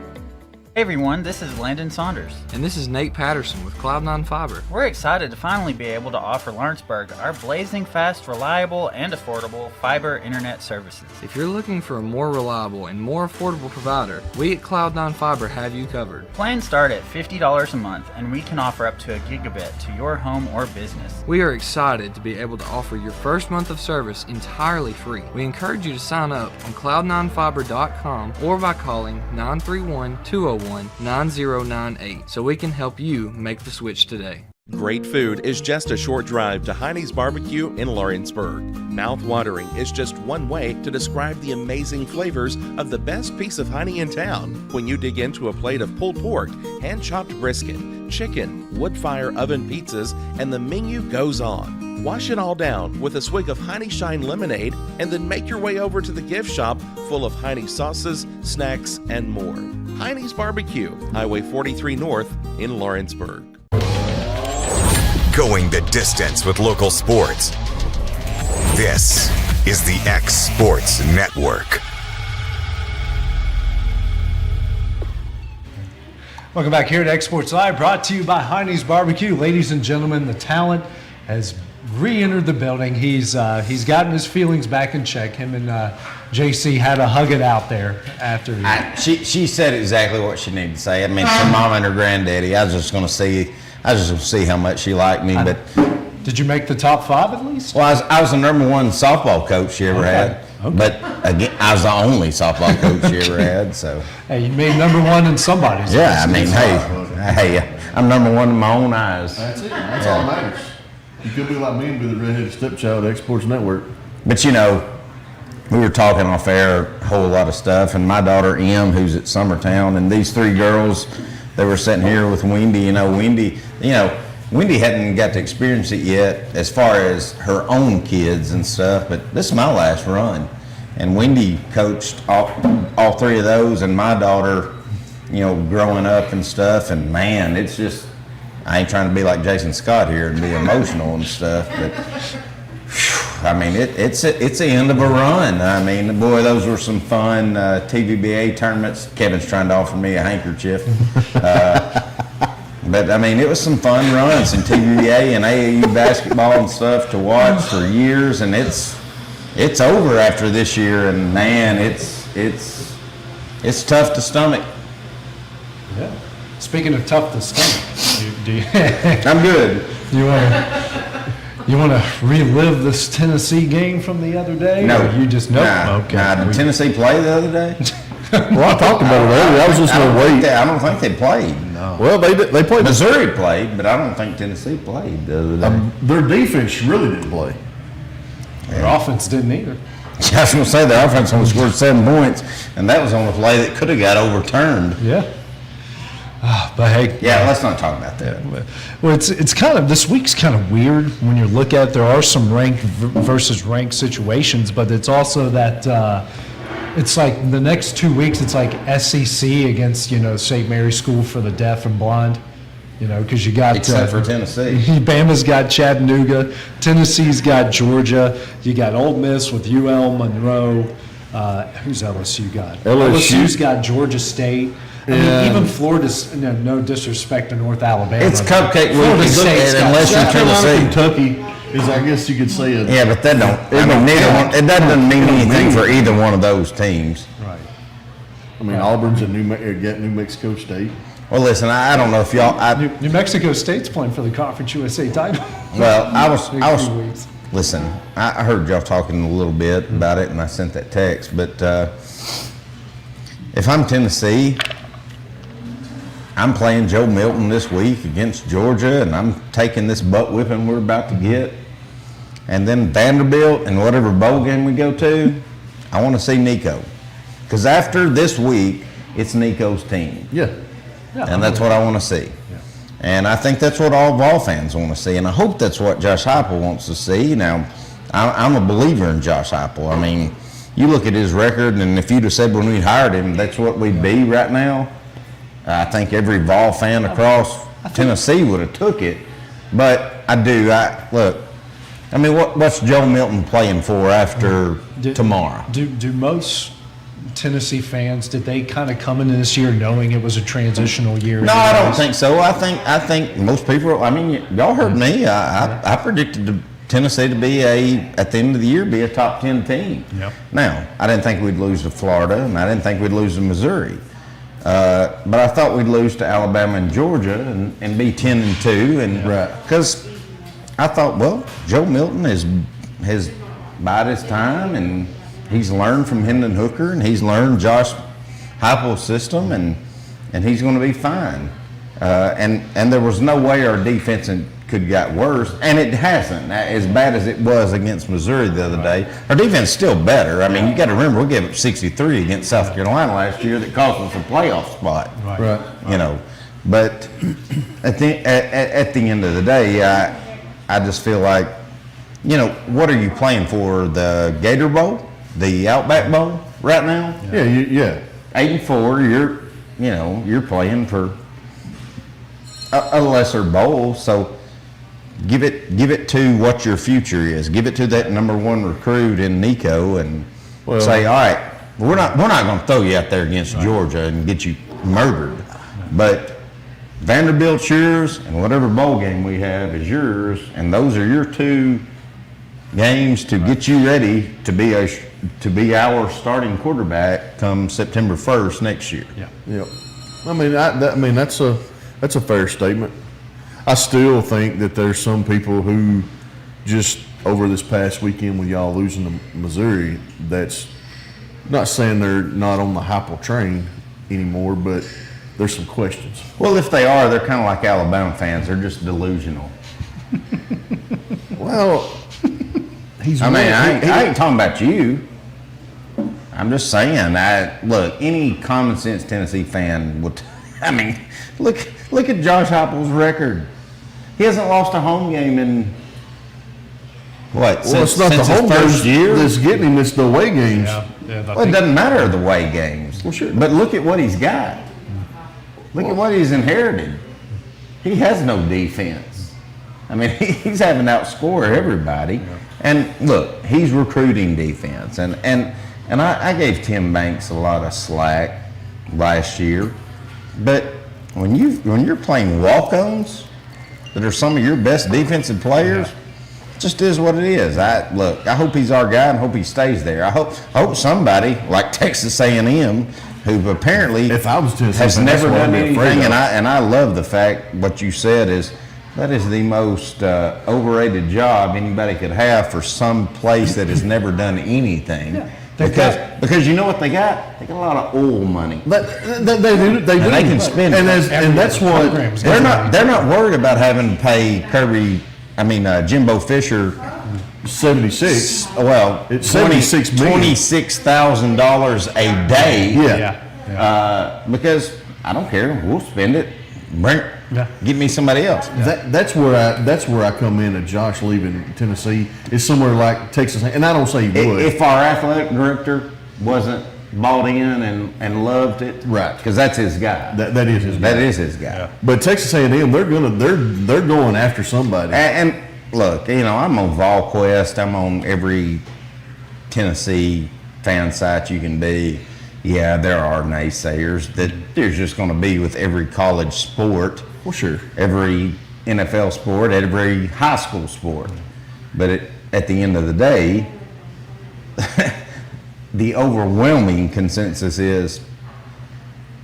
S20: Hey everyone, this is Landon Saunders.
S21: And this is Nate Patterson with Cloud9 Fiber.
S20: We're excited to finally be able to offer Lawrenceburg our blazing fast, reliable, and affordable fiber internet services.
S21: If you're looking for a more reliable and more affordable provider, we at Cloud9 Fiber have you covered.
S20: Plans start at $50 a month, and we can offer up to a gigabit to your home or business.
S21: We are excited to be able to offer your first month of service entirely free. We encourage you to sign up on cloud9fiber.com or by calling 931-201-9098 so we can help you make the switch today.
S2: Great food is just a short drive to Heinie's BBQ in Lawrenceburg. Mouth-watering is just one way to describe the amazing flavors of the best piece of Hinie in town when you dig into a plate of pulled pork, hand-chopped brisket, chicken, wood-fire oven pizzas, and the menu goes on. Wash it all down with a swig of Hinie Shine lemonade and then make your way over to the gift shop full of Hinie sauces, snacks, and more. Heinie's BBQ, Highway 43 North in Lawrenceburg.
S1: Going the distance with local sports. This is the xSports Network.
S9: Welcome back here at xSports Live, brought to you by Heinie's BBQ. Ladies and gentlemen, the talent has re-entered the building. He's gotten his feelings back in check. Him and JC had to hug it out there after.
S22: She said exactly what she needed to say. I mean, her mom and her granddaddy. I was just going to see how much she liked me. But
S9: did you make the top 5 at least?
S22: Well, I was the #1 softball coach she ever had. Okay. But again, I was the only softball coach she ever had. So
S9: hey, you made #1 in somebody's.
S22: Yeah, I mean, hey, I'm #1 in my own eyes.
S10: That's it. That's all that matters. You could be like me and be the redheaded stepchild of xSports Network.
S22: But you know, we were talking off air a whole lot of stuff, and my daughter Em, who's at Summertown, and these 3 girls, they were sitting here with Wendy. Wendy hadn't got to experience it yet as far as her own kids and stuff, but this is my last run. And Wendy coached all 3 of those, and my daughter, growing up and stuff, and man, it's just, I ain't trying to be like Jason Scott here and be emotional and stuff, but I mean, it's the end of a run. I mean, boy, those were some fun TVBA tournaments. Kevin's trying to offer me a handkerchief. But I mean, it was some fun runs in TVBA and AAU basketball and stuff to watch for years, and it's over after this year, and man, it's tough to stomach.
S9: Yeah. Speaking of tough to stomach, do you
S22: I'm good.
S9: You want to relive this Tennessee game from the other day?
S22: No.
S9: Or you just know.
S22: Did Tennessee play the other day?
S10: Well, I talked about it earlier. I was just going to wait.
S22: I don't think they played.
S10: No. Well, they played.
S22: Missouri played, but I don't think Tennessee played the other day.
S10: Their defense really didn't play.
S9: Their offense didn't either.
S22: I was going to say their offense only scored 7 points, and that was on a play that could have got overturned.
S9: Yeah. But hey,
S22: yeah, let's not talk about that.
S9: Well, it's kind of, this week's kind of weird when you look at, there are some ranked versus ranked situations, but it's also that it's like the next 2 weeks, it's like SEC against, St. Mary's School for the Deaf and Blind, because you got
S22: except for Tennessee.
S9: Bama's got Chattanooga, Tennessee's got Georgia, you got Ole Miss with UL Monroe. Who's LSU got? LSU's got Georgia State. I mean, even Florida's, no disrespect to North Alabama.
S22: It's cupcake week
S10: unless you're Tennessee. Kentucky is, I guess you could say,
S22: yeah, but that don't. It doesn't mean anything for either one of those teams.
S9: Right.
S10: I mean, Auburn's at New Mexico State.
S22: Well, listen, I don't know if y'all.
S9: New Mexico State's playing for the Conference USA title.
S22: Well, I was. Listen, I heard y'all talking a little bit about it, and I sent that text. But if I'm Tennessee, I'm playing Joe Milton this week against Georgia, and I'm taking this butt whipping we're about to get. And then Vanderbilt and whatever bowl game we go to, I want to see Nico. Because after this week, it's Nico's team.
S10: Yeah.
S22: And that's what I want to see.
S9: Yeah.
S22: And I think that's what all Vol fans want to see. And I hope that's what Josh Heupel wants to see. Now, I'm a believer in Josh Heupel. I mean, you look at his record, and if you'd have said when we hired him, that's what we'd be right now, I think every Vol fan across Tennessee would have took it. But look, I mean, what's Joe Milton playing for after tomorrow?
S9: Do most Tennessee fans, did they kind of come into this year knowing it was a transitional year?
S22: No, I don't think so. I think most people, I mean, y'all heard me. I predicted Tennessee to be at the end of the year, be a top 10 team.
S9: Yep.
S22: Now, I didn't think we'd lose to Florida, and I didn't think we'd lose to Missouri. But I thought we'd lose to Alabama and Georgia and be 10-2, and because I thought, well, Joe Milton has bided his time, and he's learned from Hendon Hooker, and he's learned Josh Heupel's system, and he's going to be fine. And there was no way our defense could have got worse, and it hasn't. As bad as it was against Missouri the other day, our defense is still better. I mean, you got to remember, we gave up 63 against South Carolina last year that cost us a playoff spot.
S10: Right.
S22: But at the end of the day, I just feel like, what are you playing for? The Gator Bowl, the Outback Bowl, right now?
S10: Yeah.
S22: 8-4. You're playing for a lesser bowl, so. Give it to what your future is. Give it to that number 1 recruit in Nico, and say, all right, we're not going to throw you out there against Georgia and get you murdered, but Vanderbilt's yours, and whatever bowl game we have is yours, and those are your 2 games to get you ready to be our starting quarterback come September 1st next year.
S9: Yeah.
S10: I mean, that's a fair statement. I still think that there's some people who just over this past weekend with y'all losing to Missouri, that's not saying they're not on the Heupel train anymore, but there's some questions.
S22: Well, if they are, they're kind of like Alabama fans. They're just delusional.
S10: Well,
S22: I ain't talking about you. I'm just saying. Look, any common sense Tennessee fan would. Look at Josh Heupel's record. He hasn't lost a home game in what?
S10: Well, it's not the home games that's getting him; it's the away games.
S22: Well, it doesn't matter the away games.
S10: Well, sure.
S22: But look at what he's got. Look at what he's inherited. He has no defense. I mean, he's having to outscore everybody. Yeah. And look, he's recruiting defense. And I gave Tim Banks a lot of slack last year. But when you're playing walk-ons that are some of your best defensive players, it just is what it is. I hope he's our guy and hope he stays there. I hope somebody like Texas A&M, who apparently has never done anything, and I love the fact what you said is That is the most overrated job anybody could have for some place that has never done anything. Yeah. Because you know what they got? They got a lot of oil money.
S10: They do. They
S22: can spend it.
S10: And that's what
S22: they're not worried about having to pay Jimbo Fisher
S10: 76.
S22: Well,
S10: it's
S22: $26,000 a day.
S10: Yeah.
S22: Because I don't care. We'll spend it. Give me somebody else.
S10: That's where I come in at Josh leaving Tennessee. Is somewhere like Texas, and I don't say he would.
S22: If our athletic director wasn't bought in and loved it,
S10: right?
S22: Because that's his guy.
S10: That is his guy.
S22: That is his guy.
S10: Yeah. But Texas A&M, they're going after somebody.
S22: And look, I'm on VolQuest. I'm on every Tennessee fan site you can be. Yeah, there are naysayers that there's just going to be with every college sport.
S10: Well, sure.
S22: Every NFL sport, every high school sport. But at the end of the day, the overwhelming consensus is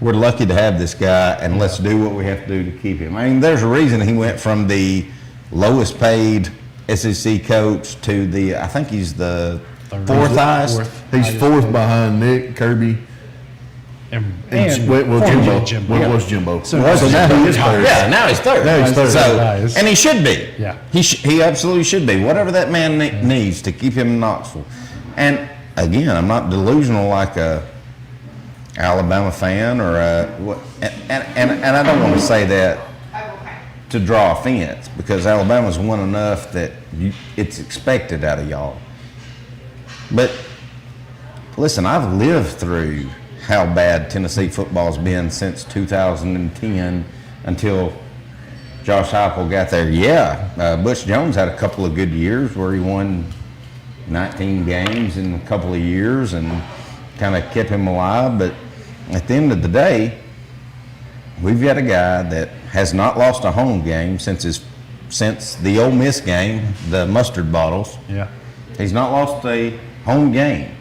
S22: we're lucky to have this guy, and let's do what we have to do to keep him. I mean, there's a reason he went from the lowest paid SEC coach to I think he's the fourth highest.
S10: He's fourth behind Nick, Kirby.
S9: And
S10: Jimbo. What was Jimbo?
S22: So now he is third. Yeah, now he's third. And he should be.
S9: Yeah.
S22: He absolutely should be. Whatever that man needs to keep him in Knoxville. And again, I'm not delusional like a Alabama fan or and I don't want to say that to draw offense, because Alabama's won enough that it's expected out of y'all. But listen, I've lived through how bad Tennessee football's been since 2010 until Josh Heupel got there. Yeah, Butch Jones had a couple of good years where he won 19 games in a couple of years and kind of kept him alive. But at the end of the day, we've got a guy that has not lost a home game since the Ole Miss game, the mustard bottles.
S9: Yeah,
S22: he's not lost a home game.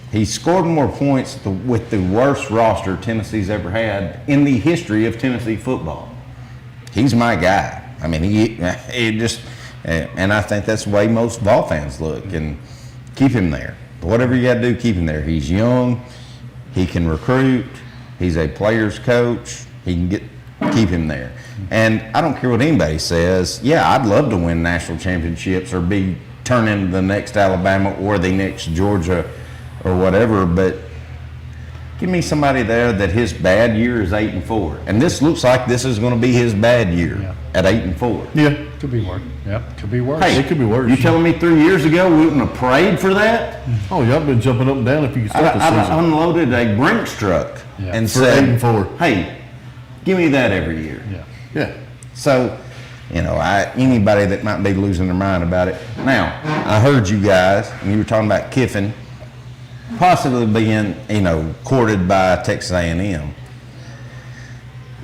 S22: He scored more points with the worst roster Tennessee's ever had in the history of Tennessee football. He's my guy. I mean, he just, and I think that's the way most Vol fans look, and keep him there. Whatever you got to do, keep him there. He's young. He can recruit. He's a player's coach. He can keep him there. And I don't care what anybody says. Yeah, I'd love to win national championships or turn into the next Alabama or the next Georgia or whatever, but give me somebody there that his bad year is 8-4, and this looks like this is going to be his bad year at 8-4.
S10: Yeah,
S9: could be worse. Yeah, could be worse.
S22: Hey,
S10: it could be worse.
S22: You telling me 3 years ago we wouldn't have prayed for that?
S10: Oh, y'all been jumping up and down if you could start the season.
S22: I unloaded a Brinks truck and said,
S10: 8-4.
S22: Hey, give me that every year.
S10: Yeah.
S22: So, anybody that might be losing their mind about it. Now, I heard you guys, and you were talking about Kiffin possibly being, courted by Texas A&M.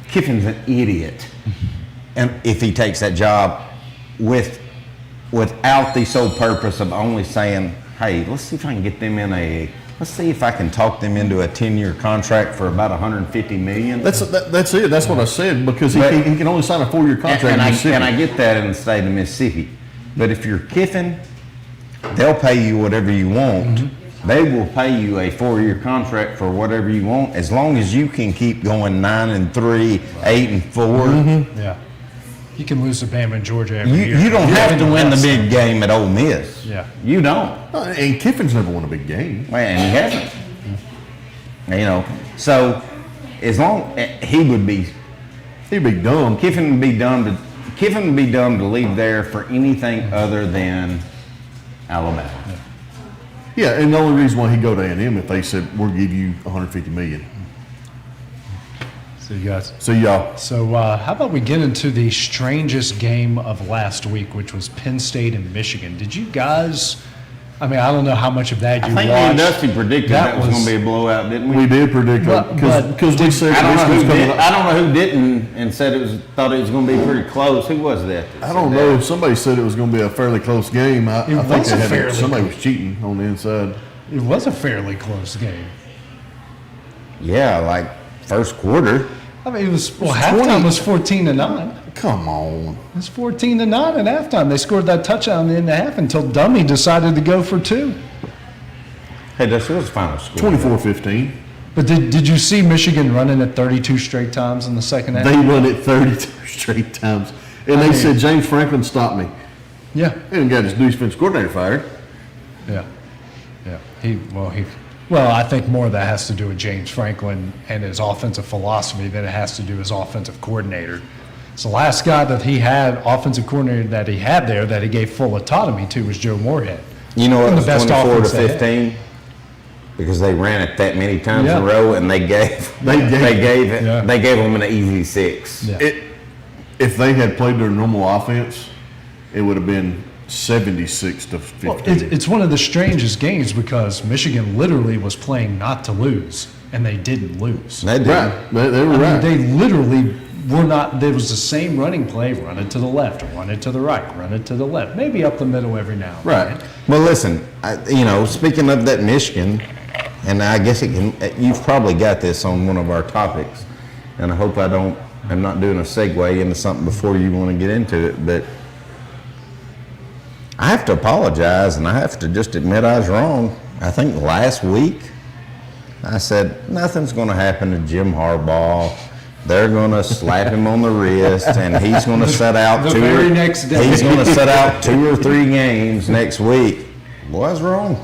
S22: Kiffin's an idiot, and if he takes that job without the sole purpose of only saying, "Hey, let's see if I can get them let's see if I can talk them into a 10-year contract for about $150 million."
S10: That's it. That's what I said, because he can only sign a 4-year contract in Mississippi.
S22: And I get that in the state of Mississippi, but if you're Kiffin, they'll pay you whatever you want. Mm-hmm. They will pay you a 4-year contract for whatever you want, as long as you can keep going 9-3, 8-4.
S9: Mm-hmm. Yeah, you can lose to Bama and Georgia every year.
S22: You don't have to win the big game at Ole Miss.
S9: Yeah,
S22: you don't.
S10: And Kiffin's never won a big game.
S22: And he hasn't. So as long he'd be
S10: dumb.
S22: Kiffin would be dumb to leave there for anything other than Alabama.
S10: Yeah, and the only reason why he'd go to A&M if they said, we'll give you $150 million.
S9: See you guys.
S10: See y'all.
S9: So how about we get into the strangest game of last week, which was Penn State and Michigan. Did you guys, I don't know how much of that you watched.
S22: I think Dusty predicted that was going to be a blowout, didn't we?
S10: We did predict that, because we said
S22: I don't know who didn't and said thought it was going to be pretty close. Who was that?
S10: I don't know. Somebody said it was going to be a fairly close game. I think somebody was cheating on the inside.
S9: It was a fairly close game.
S22: Yeah, like first quarter.
S9: It was halftime was 14-9.
S10: Come on.
S9: It's 14-9 at halftime. They scored that touchdown in the half until Dummy decided to go for 2.
S22: Hey, that's the final score.
S10: 24-15.
S9: But did you see Michigan running it 32 straight times in the second half?
S10: They run it 32 straight times. And they said, James Franklin stopped me.
S9: Yeah.
S10: And got his defense coordinator fired.
S9: Yeah. Well, I think more of that has to do with James Franklin and his offensive philosophy than it has to do with his offensive coordinator. So the last guy that he had, offensive coordinator that he had there, that he gave full autonomy to was Joe Moorhead.
S22: You know what? It was 24-15
S9: offense
S22: because they ran it that many times in a row, and they gave them an easy 6.
S9: Yeah.
S10: If they had played their normal offense, it would have been 76-15.
S9: Well, it's one of the strangest games because Michigan literally was playing not to lose, and they didn't lose.
S22: They did.
S10: Right. They were right.
S9: They literally were not. There was the same running play: run it to the left, run it to the right, run it to the left, maybe up the middle every now and then.
S22: Right. Well, listen. Speaking of that Michigan, and I guess you've probably got this on one of our topics, and I hope I'm not doing a segue into something before you want to get into it, but I have to apologize, and I have to just admit I was wrong. I think last week I said nothing's going to happen to Jim Harbaugh. They're going to slap him on the wrist, and he's going to set out
S9: the very next day.
S22: He's going to set out 2 or 3 games next week. Well, I was wrong.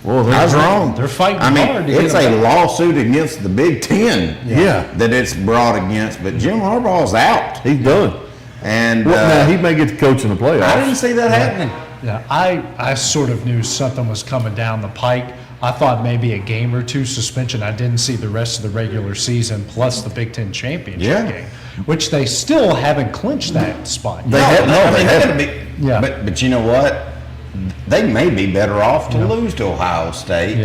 S22: I was wrong.
S9: They're fighting
S22: I
S9: hard.
S22: mean, it's a lawsuit against the Big Ten. That it's brought against, but Jim Harbaugh's out.
S10: He's done.
S22: And
S10: now he may get to coach in the playoffs.
S22: I didn't see that happening.
S9: Yeah, I sort of knew something was coming down the pike. I thought maybe a game or 2 suspension. I didn't see the rest of the regular season plus the Big Ten championship game, which they still haven't clinched that spot.
S22: They haven't.
S9: Yeah.
S22: But you know what? They may be better off to lose to Ohio State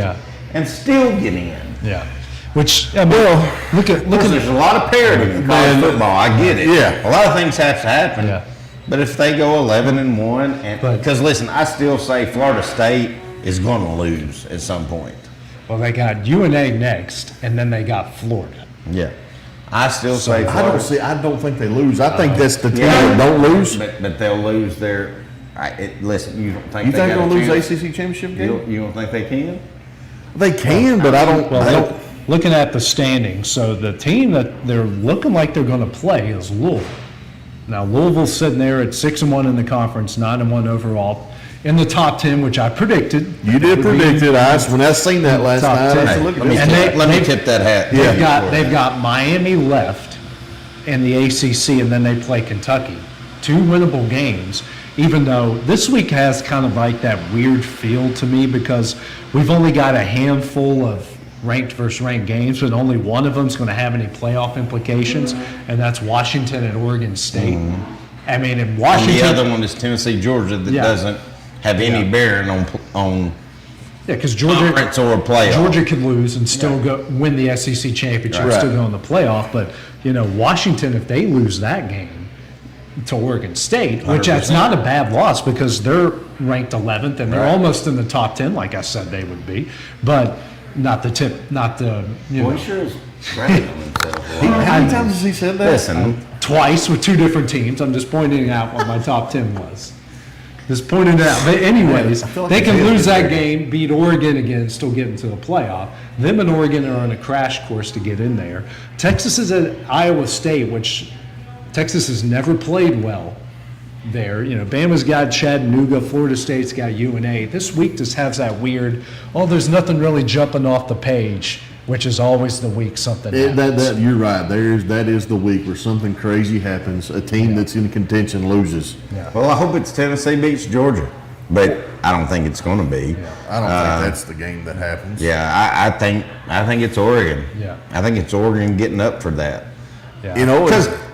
S22: and still get in.
S9: Yeah. Which, I mean, look at
S22: there's a lot of parity in college football. I get it.
S10: Yeah.
S22: A lot of things have to happen.
S9: Yeah.
S22: But if they go 11-1, because listen, I still say Florida State is going to lose at some point.
S9: Well, they got UNA next, and then they got Florida.
S22: Yeah. I still say Florida.
S10: I don't think they lose. I think that's the team that don't lose.
S22: But they'll lose their. Listen, you don't think
S10: they'll lose ACC championship game?
S22: You don't think they can?
S10: They can, but I don't.
S9: Well, looking at the standings, so the team that they're looking like they're going to play is Louisville. Now Louisville's sitting there at 6-1 in the conference, 9-1 overall, in the top 10, which I predicted.
S10: You did predict it. When I seen that last night,
S22: let me tip that hat.
S9: They've got Miami left in the ACC, and then they play Kentucky. 2 winnable games. Even though this week has kind of like that weird feel to me because we've only got a handful of ranked versus ranked games, but only one of them is going to have any playoff implications, and that's Washington and Oregon State. I mean, in Washington,
S22: and the other one is Tennessee, Georgia, that doesn't have any bearing on
S9: because Georgia
S22: conference or playoff.
S9: Georgia could lose and still win the SEC championship, still go in the playoff. But Washington, if they lose that game to Oregon State, which 100%. That's not a bad loss because they're ranked 11th and they're almost in the top 10, like I said they would be, but not the tip, not the.
S22: Well, he sure is bragging on himself.
S10: How many times has he said that?
S22: Listen,
S9: twice with 2 different teams. I'm just pointing out what my top 10 was. Just pointing it out. But anyways, they can lose that game, beat Oregon again, still get into the playoff. Them and Oregon are on a crash course to get in there. Texas is at Iowa State, which Texas has never played well there. Bama's got Chattanooga, Florida State's got UNA. This week just has that weird, there's nothing really jumping off the page, which is always the week something happens.
S10: You're right. That is the week where something crazy happens. A team that's in contention loses.
S22: Yeah. Well, I hope it's Tennessee beats Georgia, but I don't think it's going to be.
S10: Yeah. I don't think that's the game that happens.
S22: Yeah, I think it's Oregon.
S9: Yeah.
S22: I think it's Oregon getting up for that.
S9: Yeah.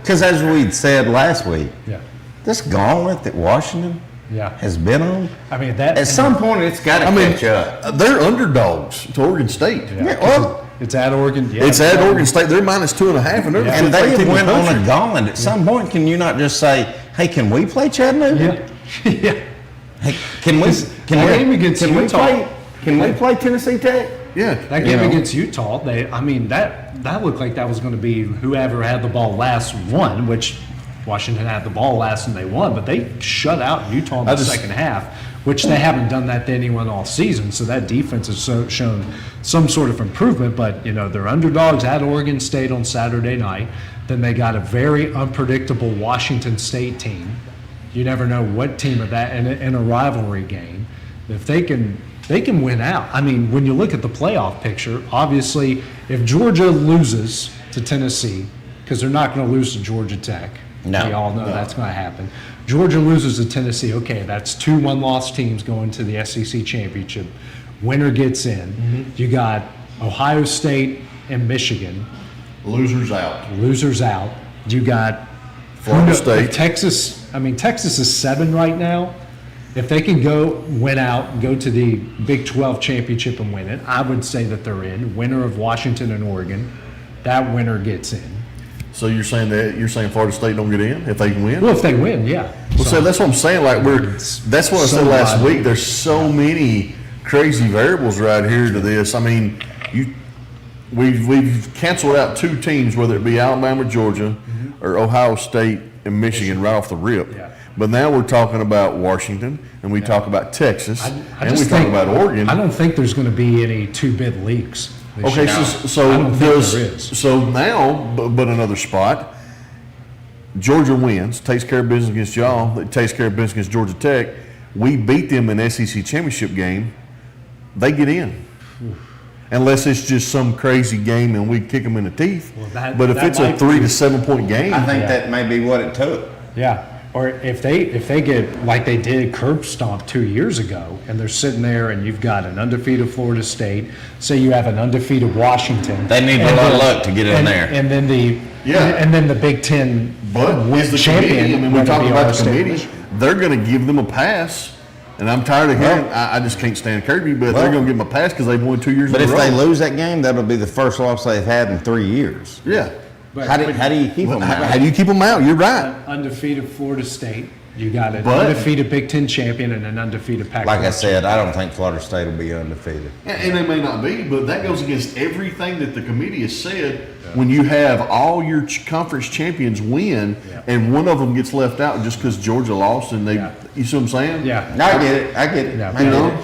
S22: Because as we said last week,
S9: yeah.
S22: This gauntlet that Washington has been on,
S9: I mean, that
S22: at some point it's got to catch up.
S10: They're underdogs to Oregon State.
S9: It's at Oregon. Yeah,
S10: it's at Oregon State. They're minus 2.5, and
S22: and they went on a gauntlet. At some point, can you not just say, "Hey, can we play Chattanooga?
S9: Yeah.
S22: Hey, can we play Tennessee Tech?
S10: Yeah,
S9: that game against Utah. That looked like that was going to be whoever had the ball last won, which Washington had the ball last and they won, but they shut out Utah in the second half, which they haven't done that to anyone all season. So that defense has shown some sort of improvement, but they're underdogs at Oregon State on Saturday night. Then they got a very unpredictable Washington State team. You never know what team of that in a rivalry game. If they can win out. I mean, when you look at the playoff picture, obviously, if Georgia loses to Tennessee, because they're not going to lose to Georgia Tech.
S22: No.
S9: We all know that's going to happen. Georgia loses to Tennessee. Okay, that's 2 one-loss teams going to the SEC championship. Winner gets in.
S10: Mm-hmm.
S9: You got Ohio State and Michigan.
S10: Losers out.
S9: Losers out. You got
S10: Florida State.
S9: Texas. I mean, Texas is 7 right now. If they can win out and go to the Big 12 championship and win it, I would say that they're in. Winner of Washington and Oregon, that winner gets in.
S10: So you're saying Florida State don't get in if they can win?
S9: Well, if they win, yeah.
S10: Well, so that's what I'm saying. Like that's what I said last week. There's so many crazy variables right here to this. I mean, we've canceled out 2 teams, whether it be Alabama, Georgia, or Ohio State and Michigan right off the rip. Yeah. But now we're talking about Washington, and we talk about Texas, and we talk about Oregon.
S9: I don't think there's going to be any 2-bid leagues.
S10: Okay, so now, but another spot, Georgia wins, takes care of business against y'all, takes care of business against Georgia Tech. We beat them in SEC championship game. They get in. Unless it's just some crazy game and we kick them in the teeth. But if it's a 3 to 7 point game,
S22: I think that may be what it took.
S9: Yeah. Or if they get like they did curb stomp 2 years ago, and they're sitting there, and you've got an undefeated Florida State, say you have an undefeated Washington.
S22: They need a lot of luck to get in there.
S9: And then the Big Ten
S10: champion. I mean, we talk about the committee. They're going to give them a pass. And I'm tired of hearing. I just can't stand Kirby, but they're going to give them a pass because they've won 2 years in a row.
S22: But if they lose that game, that'll be the first loss they've had in 3 years.
S10: Yeah.
S22: How do you keep them out?
S10: How do you keep them out? You're right.
S9: Undefeated Florida State. You got an undefeated Big Ten champion and an undefeated Pac-12
S22: Like I said, I don't think Florida State will be undefeated.
S10: And they may not be, but that goes against everything that the committee has said. When you have all your conference champions win, and one of them gets left out just because Georgia lost, and you see what I'm saying?
S9: Yeah.
S22: I get it. I get it.
S9: Yeah,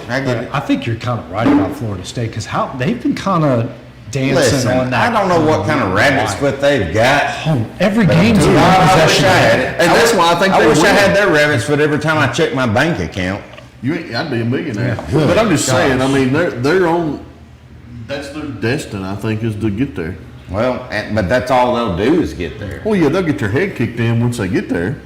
S22: I get it.
S9: I think you're kind of right about Florida State because they've been kind of dancing on that.
S22: I don't know what kind of rabbit's foot they've got.
S9: Every game's a possession.
S10: And that's why I think
S22: I wish I had their rabbit's foot every time I check my bank account.
S10: I'd be a millionaire. But I'm just saying, I mean, they're on. That's their destiny, I think, is to get there.
S22: Well, but that's all they'll do is get there.
S10: Well, yeah, they'll get their head kicked in once they get there.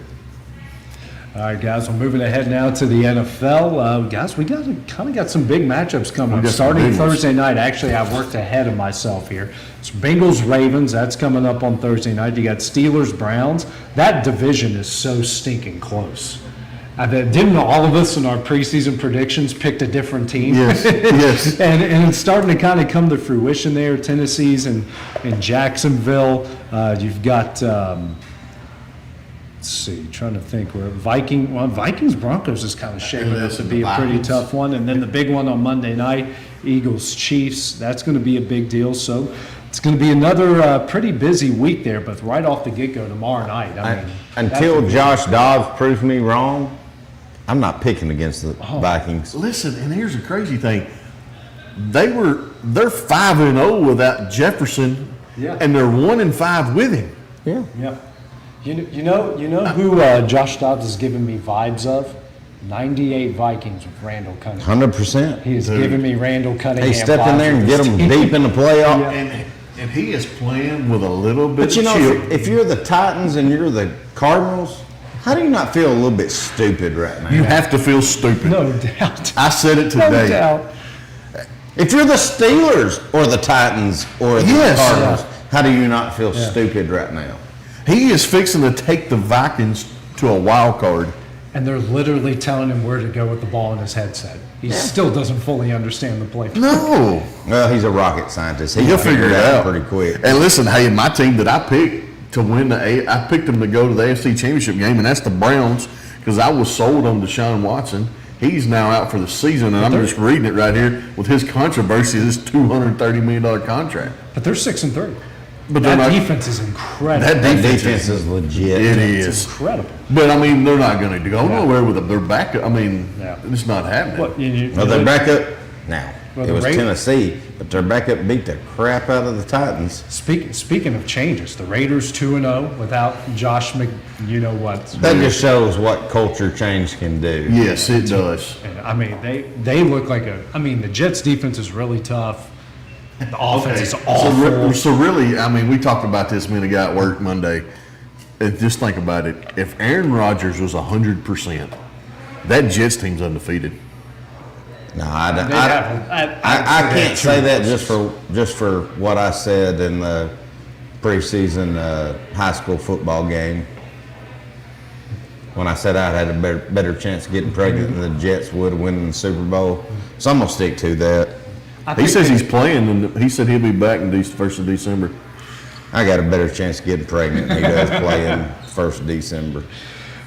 S9: All right, guys, we're moving ahead now to the NFL. Guys, we got some big matchups coming up. Starting Thursday night, actually, I worked ahead of myself here. It's Bengals-Ravens. That's coming up on Thursday night. You got Steelers-Browns. That division is so stinking close. Didn't all of us in our preseason predictions picked a different team?
S10: Yes, yes.
S9: and it's starting to kind of come to fruition there. Tennessee's in Jacksonville. You've got, let's see, trying to think where Vikings-Broncos is kind of shaping up to be a pretty tough one. And then the big one on Monday night, Eagles-Chiefs. That's going to be a big deal. So it's going to be another pretty busy week there, but right off the get-go tomorrow night. I mean,
S22: until Josh Dobbs proves me wrong, I'm not picking against the Vikings.
S10: Listen, and here's the crazy thing. They're 5-0 without Jefferson, and they're 1-5 with him.
S22: Yeah.
S9: Yeah. You know who Josh Dobbs is giving me vibes of? 98 Vikings with Randall Cunningham.
S22: 100%.
S9: He is giving me Randall Cunningham.
S22: Hey, step in there and get them deep in the playoff.
S10: And he is playing with a little bit
S22: But you know, if you're the Titans and you're the Cardinals, how do you not feel a little bit stupid right now?
S10: You have to feel stupid.
S9: No doubt.
S10: I said it today.
S9: No doubt.
S22: If you're the Steelers or the Titans or the Cardinals, how do you not feel stupid right now?
S10: He is fixing to take the Vikings to a wild card.
S9: And they're literally telling him where to go with the ball in his headset. He still doesn't fully understand the play.
S10: No.
S22: Well, he's a rocket scientist.
S10: He'll figure it out
S22: pretty quick.
S10: And listen, hey, my team that I picked to win I picked them to go to the AFC Championship game, and that's the Browns, because I was sold on Deshaun Watson. He's now out for the season, and I'm just reading it right here with his controversy, this $230 million contract.
S9: But they're 6-3.
S10: But
S9: that defense is incredible.
S22: That defense is legit.
S10: It
S9: It's
S10: is
S9: incredible.
S10: But I mean, they're not going to go nowhere with them. They're back. I mean, it's not happening.
S22: Well, they're back up now.
S9: Well,
S22: it was Tennessee, but they're back up, beat the crap out of the Titans.
S9: Speaking of changes, the Raiders 2-0 without Josh you know what.
S22: That just shows what culture change can do.
S10: Yes, it does.
S9: And, I mean, they look like the Jets defense is really tough. The offense is awful.
S10: So really, I mean, we talked about this when I got at work Monday. And just think about it. If Aaron Rodgers was 100%, that Jets team's undefeated.
S22: No, I can't say that just for what I said in the preseason high school football game. When I said I had a better chance of getting pregnant than the Jets would of winning the Super Bowl. So I'm going to stick to that.
S10: He says he's playing, and he said he'll be back in the 1st of December.
S22: I got a better chance of getting pregnant than he does playing 1st of December.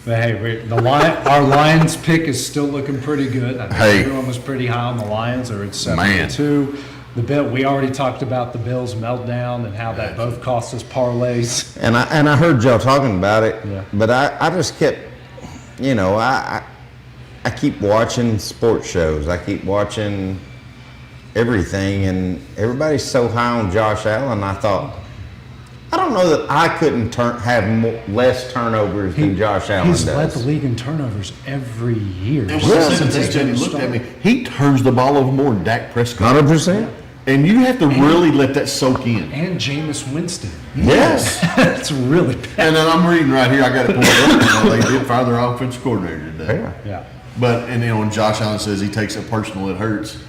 S9: But hey, our Lions pick is still looking pretty good. I think everyone was pretty high on the Lions. They're at 7-2. We already talked about the Bills meltdown and how that both cost us parlays.
S22: And I heard y'all talking about it, but I just kept, I keep watching sports shows. I keep watching everything, and everybody's so high on Josh Allen. I thought, I don't know that I couldn't have less turnovers than Josh Allen does.
S9: He's led the league in turnovers every year.
S10: Jenny looked at me. He turns the ball over more than Dak Prescott.
S22: 100%.
S10: And you have to really let that soak in.
S9: And Jameis Winston.
S10: Yes.
S9: It's really bad.
S10: And then I'm reading right here. I got to pull it up. They did fire their offensive coordinator today.
S9: Yeah.
S10: But when Josh Allen says he takes it personal, it hurts.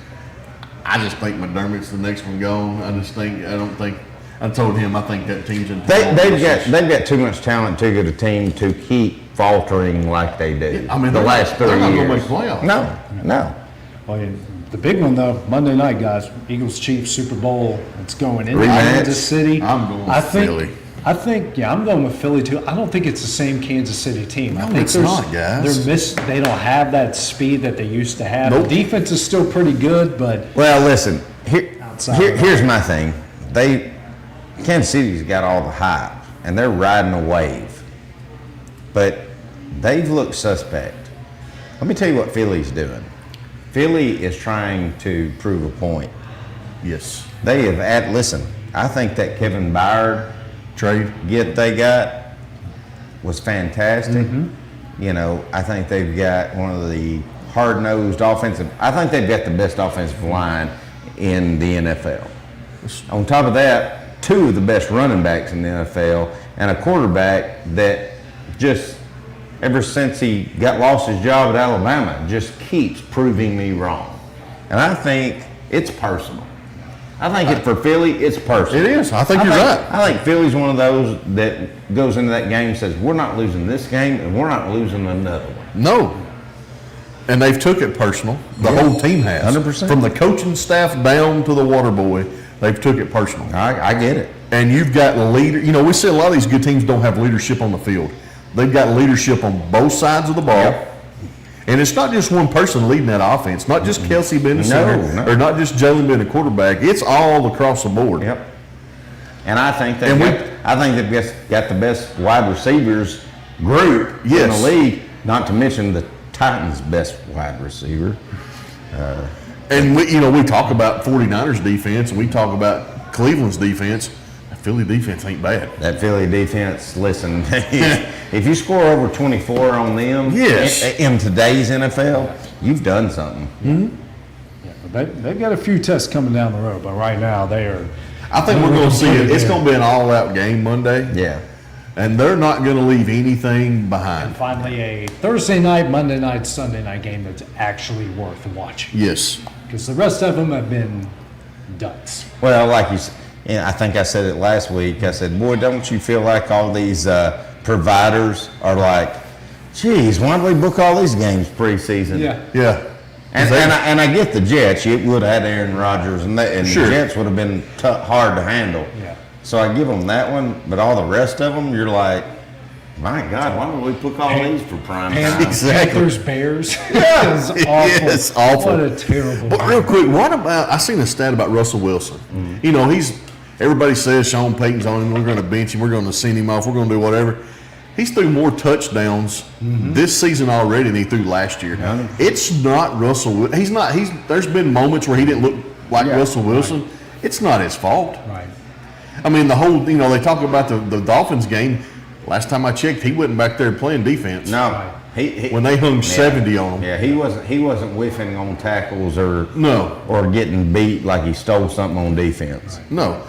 S10: I just think McDermott's the next one gone. I told him I think that team's in.
S22: They've got too much talent, too good a team to keep faltering like they do.
S10: I mean,
S22: the last 3 years.
S10: They're not going to make playoffs.
S22: No.
S9: Well, the big one though, Monday night, guys, Eagles-Chiefs Super Bowl. It's going in
S22: Rematch.
S9: Kansas City.
S10: I'm going with Philly.
S9: I'm going with Philly too. I don't think it's the same Kansas City team.
S10: No,
S9: I think
S10: it's not, guys.
S9: They don't have that speed that they used to have.
S10: Nope.
S9: The defense is still pretty good, but
S22: well, listen. Here's my thing. Kansas City's got all the hype, and they're riding a wave, but they've looked suspect. Let me tell you what Philly's doing. Philly is trying to prove a point.
S10: Yes.
S22: They have listen, I think that Kevin Byard
S10: trade
S22: they got was fantastic. I think they've got one of the hard-nosed offensive. I think they've got the best offensive line in the NFL. On top of that, 2 of the best running backs in the NFL, and a quarterback that just ever since he lost his job at Alabama just keeps proving me wrong. And I think it's personal. I think for Philly, it's personal.
S10: It is. I think you're right.
S22: I think Philly's one of those that goes into that game and says, we're not losing this game, and we're not losing another one.
S10: No. And they've took it personal. The whole team has.
S22: 100%.
S10: From the coaching staff down to the water boy, they've took it personal.
S22: I get it.
S10: And you've got leader. We see a lot of these good teams don't have leadership on the field. They've got leadership on both sides of the ball. Yep. And it's not just one person leading that offense. Not just Kelsey being the center, or not just Jalen being a quarterback. It's all across the board.
S22: Yep. And I think they've got the best wide receivers group in the league. Not to mention the Titans' best wide receiver.
S10: And we talk about 49ers defense, and we talk about Cleveland's defense. Philly defense ain't bad.
S22: That Philly defense, listen, if you score over 24 on them in today's NFL, you've done something.
S9: Mm-hmm. Yeah, they've got a few tests coming down the road, but right now they are.
S10: I think we're going to see it. It's going to be an all-out game Monday.
S22: Yeah.
S10: And they're not going to leave anything behind.
S9: And finally, a Thursday night, Monday night, Sunday night game that's actually worth watching.
S10: Yes.
S9: Because the rest of them have been duds.
S22: Well, like you said, I think I said it last week. I said, boy, don't you feel like all these providers are like, geez, why don't we book all these games preseason?
S10: Yeah.
S22: And I get the Jets. You would have had Aaron Rodgers, and the Jets would have been hard to handle.
S9: Yeah.
S22: So I give them that one, but all the rest of them, you're like, my God, why don't we book all these for prime time?
S10: Exactly.
S9: Panthers, Bears. It's awful.
S10: It's awful.
S9: What a terrible
S10: But real quick, what about, I seen a stat about Russell Wilson.
S22: Mm-hmm.
S10: Everybody says Sean Payton's on him. We're going to bench him. We're going to send him off. We're going to do whatever. He's threw more touchdowns this season already than he threw last year. It's not Russell. He's not. There's been moments where he didn't look like Russell Wilson. Right. It's not his fault.
S9: Right.
S10: I mean, the whole. They talk about the Dolphins game. Last time I checked, he wasn't back there playing defense.
S22: No.
S10: Right. When they hung 70 on him.
S22: Yeah, he wasn't whiffing on tackles or getting beat like he stole something on defense.
S10: No.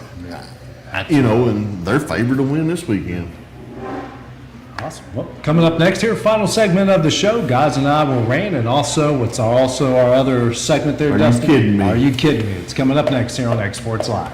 S10: And they're favored to win this weekend.
S9: Awesome. Well, coming up next here, final segment of the show, Guys and I will reign, and also what's also our other segment there, Dustin?
S10: Are you kidding me?
S9: Are you kidding me? It's coming up next here on xSports Live.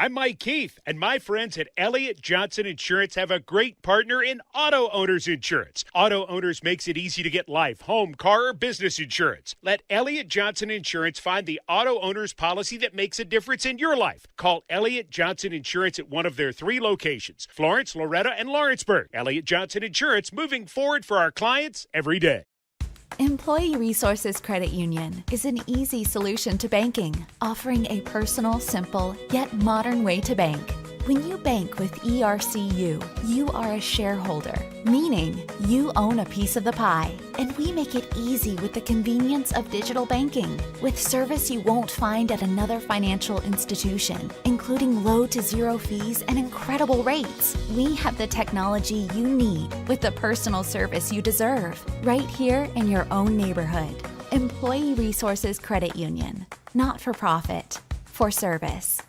S4: I'm Mike Keith, and my friends at Elliott Johnson Insurance have a great partner in Auto Owners Insurance. Auto Owners makes it easy to get life, home, car, or business insurance. Let Elliott Johnson Insurance find the Auto Owners policy that makes a difference in your life. Call Elliott Johnson Insurance at one of their 3 locations, Florence, Loretto, and Lawrenceburg. Elliott Johnson Insurance, moving forward for our clients every day.
S5: Employee Resources Credit Union is an easy solution to banking, offering a personal, simple, yet modern way to bank. When you bank with ERCU, you are a shareholder, meaning you own a piece of the pie. And we make it easy with the convenience of digital banking, with service you won't find at another financial institution, including low to zero fees and incredible rates. We have the technology you need with the personal service you deserve, right here in your own neighborhood. Employee Resources Credit Union, not for profit, for service.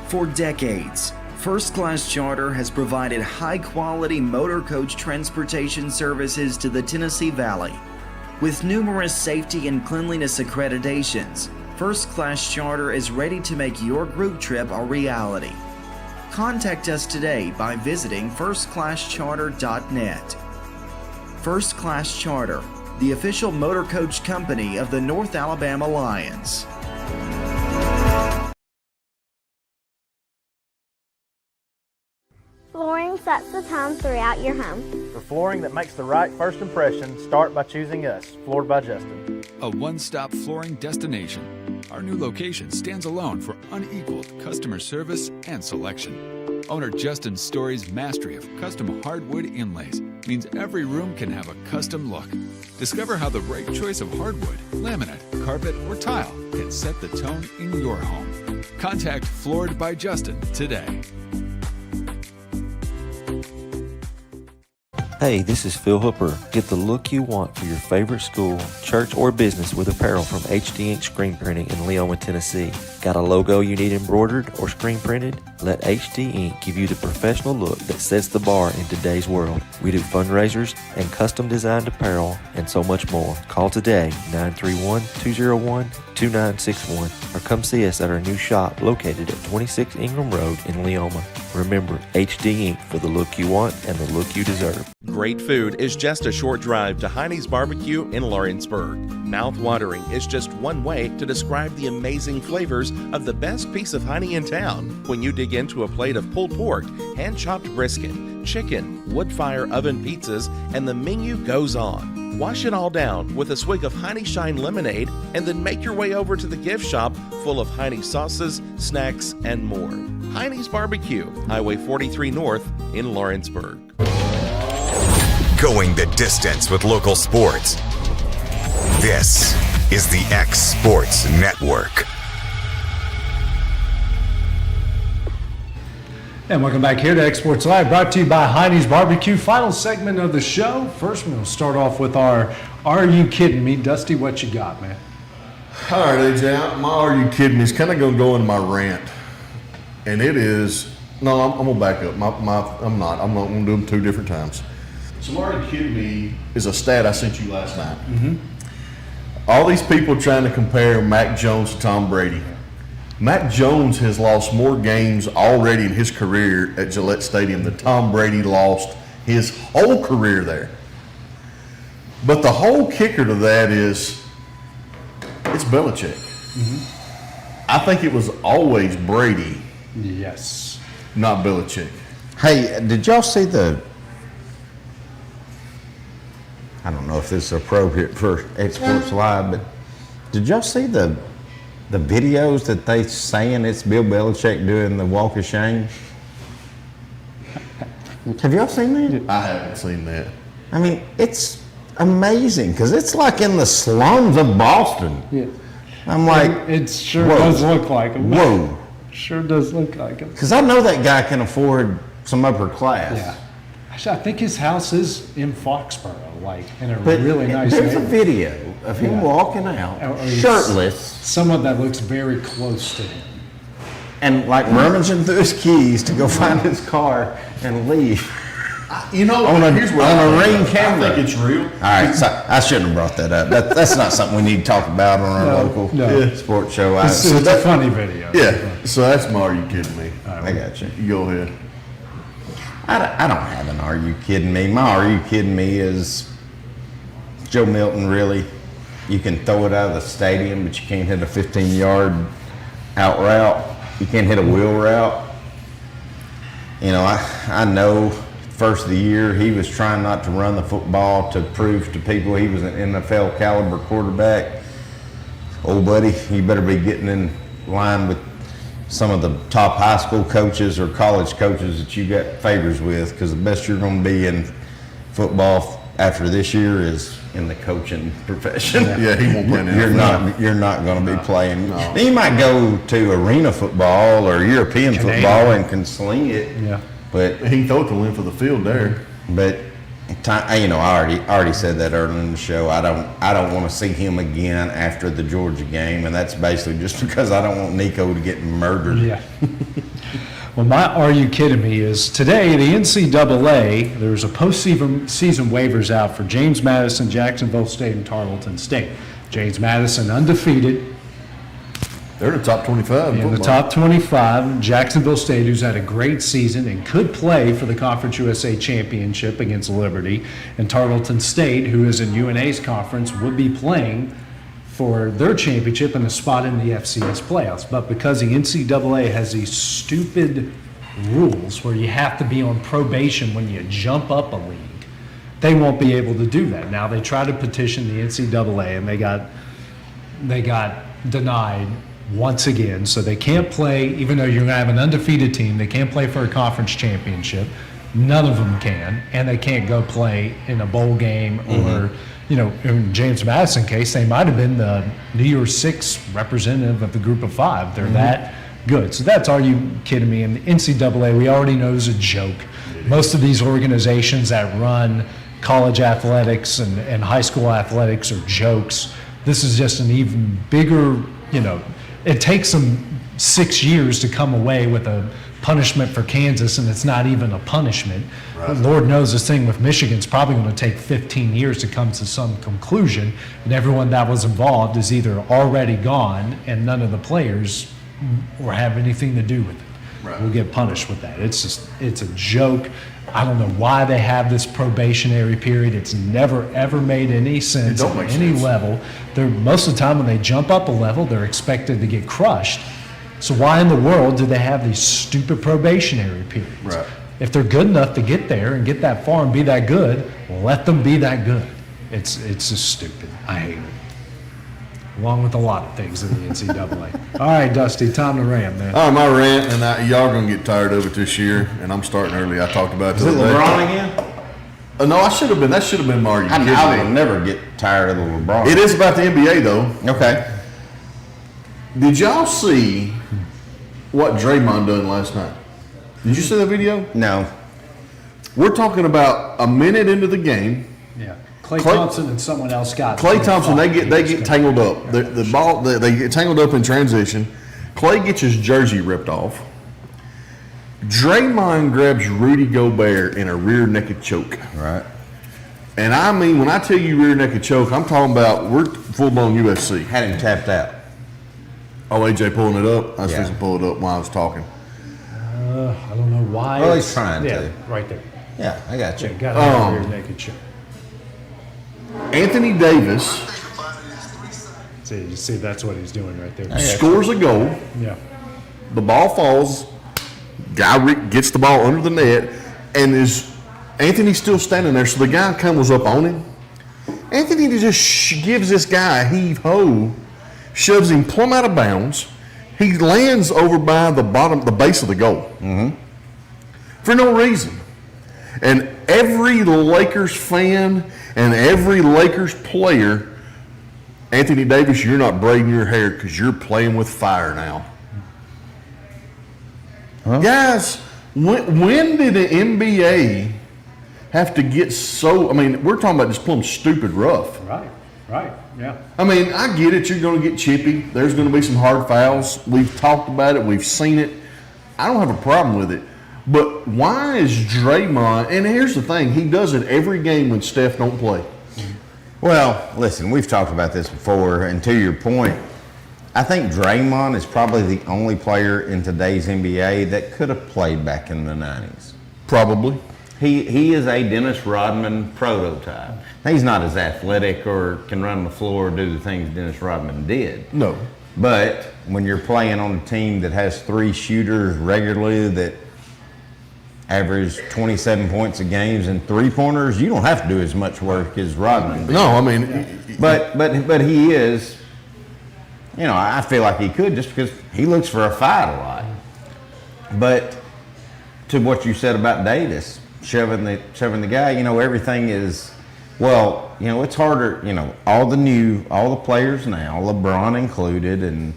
S23: For decades, First Class Charter has provided high-quality motor coach transportation services to the Tennessee Valley. With numerous safety and cleanliness accreditations, First Class Charter is ready to make your group trip a reality. Contact us today by visiting firstclasscharter.net. First Class Charter, the official motor coach company of the North Alabama Lions.
S24: Flooring sets the tone throughout your home.
S25: For flooring that makes the right first impression, start by choosing us, Floored by Justin.
S8: A one-stop flooring destination. Our new location stands alone for unequaled customer service and selection. Owner Justin Story's mastery of custom hardwood inlays means every room can have a custom look. Discover how the right choice of hardwood, laminate, carpet, or tile can set the tone in your home. Contact Floored by Justin today.
S26: Hey, this is Phil Hooper. Get the look you want for your favorite school, church, or business with apparel from HD Ink Screen Printing in Leoma, Tennessee. Got a logo you need embroidered or screen printed? Let HD Ink give you the professional look that sets the bar in today's world. We do fundraisers and custom designed apparel and so much more. Call today, 931-201-2961, or come see us at our new shop located at 26 Ingram Road in Leoma. Remember, HD Ink for the look you want and the look you deserve.
S2: Great food is just a short drive to Hinie's BBQ in Lawrenceburg. Mouth-watering is just one way to describe the amazing flavors of the best piece of Hinie in town. When you dig into a plate of pulled pork, hand-chopped brisket, chicken, wood-fire oven pizzas, and the menu goes on. Wash it all down with a swig of Hinie Shine lemonade, and then make your way over to the gift shop full of Hinie sauces, snacks, and more. Hinie's BBQ, Highway 43 North in Lawrenceburg.
S1: Going the distance with local sports. This is the xSports Network.
S9: And welcome back here to xSports Live, brought to you by Hinie's BBQ. Final segment of the show. First, we're going to start off with our Are You Kidding Me? Dusty, what you got, man?
S10: All right, AJ, my Are You Kidding Me is kind of going to go in my rant. And it is, no, I'm going to back up. I'm not going to do them 2 different times. So Are You Kidding Me is a stat I sent you last night.
S9: Mm-hmm.
S10: All these people trying to compare Mac Jones to Tom Brady. Mac Jones has lost more games already in his career at Gillette Stadium than Tom Brady lost his whole career there. But the whole kicker to that is it's Belichick.
S9: Mm-hmm.
S10: I think it was always Brady.
S9: Yes.
S10: Not Belichick.
S22: Hey, did y'all see I don't know if this is appropriate for xSports Live, but did y'all see the the videos that they saying it's Bill Belichick doing the walk of shame. Have y'all seen that?
S10: I haven't seen that.
S22: I mean, it's amazing because it's like in the slums of Boston.
S9: Yeah.
S22: I'm like,
S9: it sure
S22: whoa,
S9: does look like him.
S22: Whoa.
S9: Sure does look like him.
S22: Because I know that guy can afford some upper class.
S9: Yeah. Actually, I think his house is in Foxborough, like in a really nice
S22: There's a
S9: neighborhood.
S22: video of him walking out, shirtless.
S9: Someone that looks very close to him.
S22: And like rummaging through his keys to go find his car and leave.
S10: You know,
S22: here's what on a ring camera.
S10: I think it's real.
S22: All right, so I shouldn't have brought that up. That's not something we need to talk about on our local sports show.
S9: It's a funny video.
S10: Yeah, so that's my Are You Kidding Me?
S22: I got you.
S10: You go ahead.
S22: I don't have an Are You Kidding Me? My Are You Kidding Me is Joe Milton, really. You can throw it out of the stadium, but you can't hit a 15-yard out route. You can't hit a wheel route. You know, I know first of the year he was trying not to run the football to prove to people he was an NFL caliber quarterback. Old buddy, you better be getting in line with some of the top high school coaches or college coaches that you got favors with, because the best you're going to be in football after this year is in the coaching profession.
S10: Yeah, he won't play in the
S22: You're not going to be playing. No. You might go to arena football or European football and can sling it.
S9: Yeah.
S22: But
S10: he can throw it the length of the field there.
S22: But you know, I already said that earlier in the show. I don't want to see him again after the Georgia game, and that's basically just because I don't want Nico to get murdered.
S9: Yeah. Well, my Are You Kidding Me is today the NCAA, there's a postseason waivers out for James Madison, Jacksonville State, and Tarleton State. James Madison undefeated.
S10: They're in the top 25.
S9: In the top 25. Jacksonville State, who's had a great season and could play for the Conference USA Championship against Liberty. And Tarleton State, who is in UNA's conference, would be playing for their championship and a spot in the FCS playoffs. But because the NCAA has these stupid rules where you have to be on probation when you jump up a league, they won't be able to do that. Now they tried to petition the NCAA and they got denied once again. So they can't play, even though you're going to have an undefeated team, they can't play for a conference championship. None of them can, and they can't go play in a bowl game or, you know, in James Madison case, they might have been the New Year's Six representative of the group of five. They're that good. So that's Are You Kidding Me? And the NCAA, we already know, is a joke. Most of these organizations that run college athletics and high school athletics are jokes. This is just an even bigger, you know, it takes them 6 years to come away with a punishment for Kansas, and it's not even a punishment. Right. Lord knows this thing with Michigan's probably going to take 15 years to come to some conclusion, and everyone that was involved is either already gone and none of the players or have anything to do with it. Right. Will get punished with that. It's a joke. I don't know why they have this probationary period. It's never ever made any sense at any level. Most of the time when they jump up a level, they're expected to get crushed. So why in the world do they have these stupid probationary periods?
S10: Right.
S9: If they're good enough to get there and get that far and be that good, let them be that good. It's just stupid. I hate it. Along with a lot of things in the NCAA. All right, Dusty, time to rant, man.
S10: All right, my rant, and y'all are going to get tired of it this year, and I'm starting early. I talked about it.
S22: Is it LeBron again?
S10: No, that should have been Mario.
S22: I will never get tired of the LeBron.
S10: It is about the NBA, though.
S22: Okay.
S10: Did y'all see what Draymond done last night? Did you see that video?
S22: No.
S10: We're talking about a minute into the game.
S9: Yeah. Klay Thompson and someone else got
S10: Klay Thompson. They get tangled up. The ball they get tangled up in transition. Klay gets his jersey ripped off. Draymond grabs Rudy Gobert in a rear naked choke.
S22: Right.
S10: And I mean, when I tell you rear naked choke, I'm talking about we're full blown UFC.
S22: Had him tapped out.
S10: Oh, AJ pulling it up. I was supposed to pull it up while I was talking.
S9: I don't know why.
S22: Well, he's trying to.
S9: Right there.
S22: Yeah, I got you.
S9: Yeah, got rear naked choke.
S10: Anthony Davis.
S9: See, that's what he's doing right there.
S10: Scores a goal.
S9: Yeah.
S10: The ball falls. Guy gets the ball under the net, and Anthony's still standing there. So the guy comes up on him. Anthony just gives this guy a heave ho. shoves him plumb out of bounds. He lands over by the base of the goal. For no reason. And every Lakers fan and every Lakers player, Anthony Davis, you're not braiding your hair because you're playing with fire now. Guys, when did the NBA have to get so, I mean, we're talking about just plumb stupid rough.
S9: Right, yeah.
S10: I mean, I get it. You're going to get chippy. There's going to be some hard fouls. We've talked about it. We've seen it. I don't have a problem with it. But why is Draymond, and here's the thing, he does it every game when Steph don't play.
S22: Well, listen, we've talked about this before, and to your point, I think Draymond is probably the only player in today's NBA that could have played back in the 90s.
S10: Probably.
S22: He is a Dennis Rodman prototype. He's not as athletic or can run the floor or do the things Dennis Rodman did.
S10: No.
S22: But when you're playing on a team that has 3 shooters regularly that average 27 points a game and 3-pointers, you don't have to do as much work as Rodman did.
S10: No, I mean,
S22: but he is, you know, I feel like he could just because he looks for a fight a lot. But to what you said about Davis, shoving the guy, you know, everything is, well, you know, it's harder, you know, all the players now, LeBron included, and,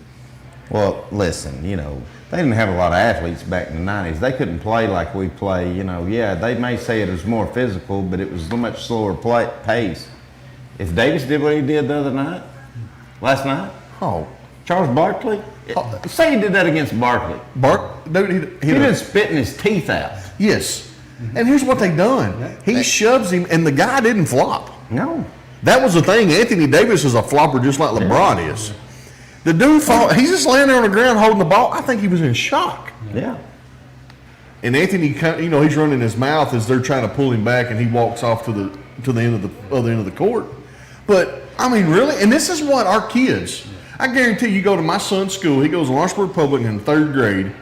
S22: well, listen, you know, they didn't have a lot of athletes back in the 90s. They couldn't play like we play, you know. Yeah, they may say it was more physical, but it was a much slower pace. If Davis did what he did the other night, last night, Charles Barkley, say he did that against Barkley.
S10: He
S22: been spitting his teeth out.
S10: Yes. And here's what they done. He shoves him, and the guy didn't flop.
S22: No.
S10: That was the thing. Anthony Davis is a flopper just like LeBron is. The dude he's just laying there on the ground holding the ball. I think he was in shock.
S22: Yeah.
S10: And Anthony, you know, he's running his mouth as they're trying to pull him back, and he walks off to the end of the other end of the court. But I mean, really, and this is what our kids. I guarantee you go to my son's school. He goes to Lawrenceburg Public in 3rd grade,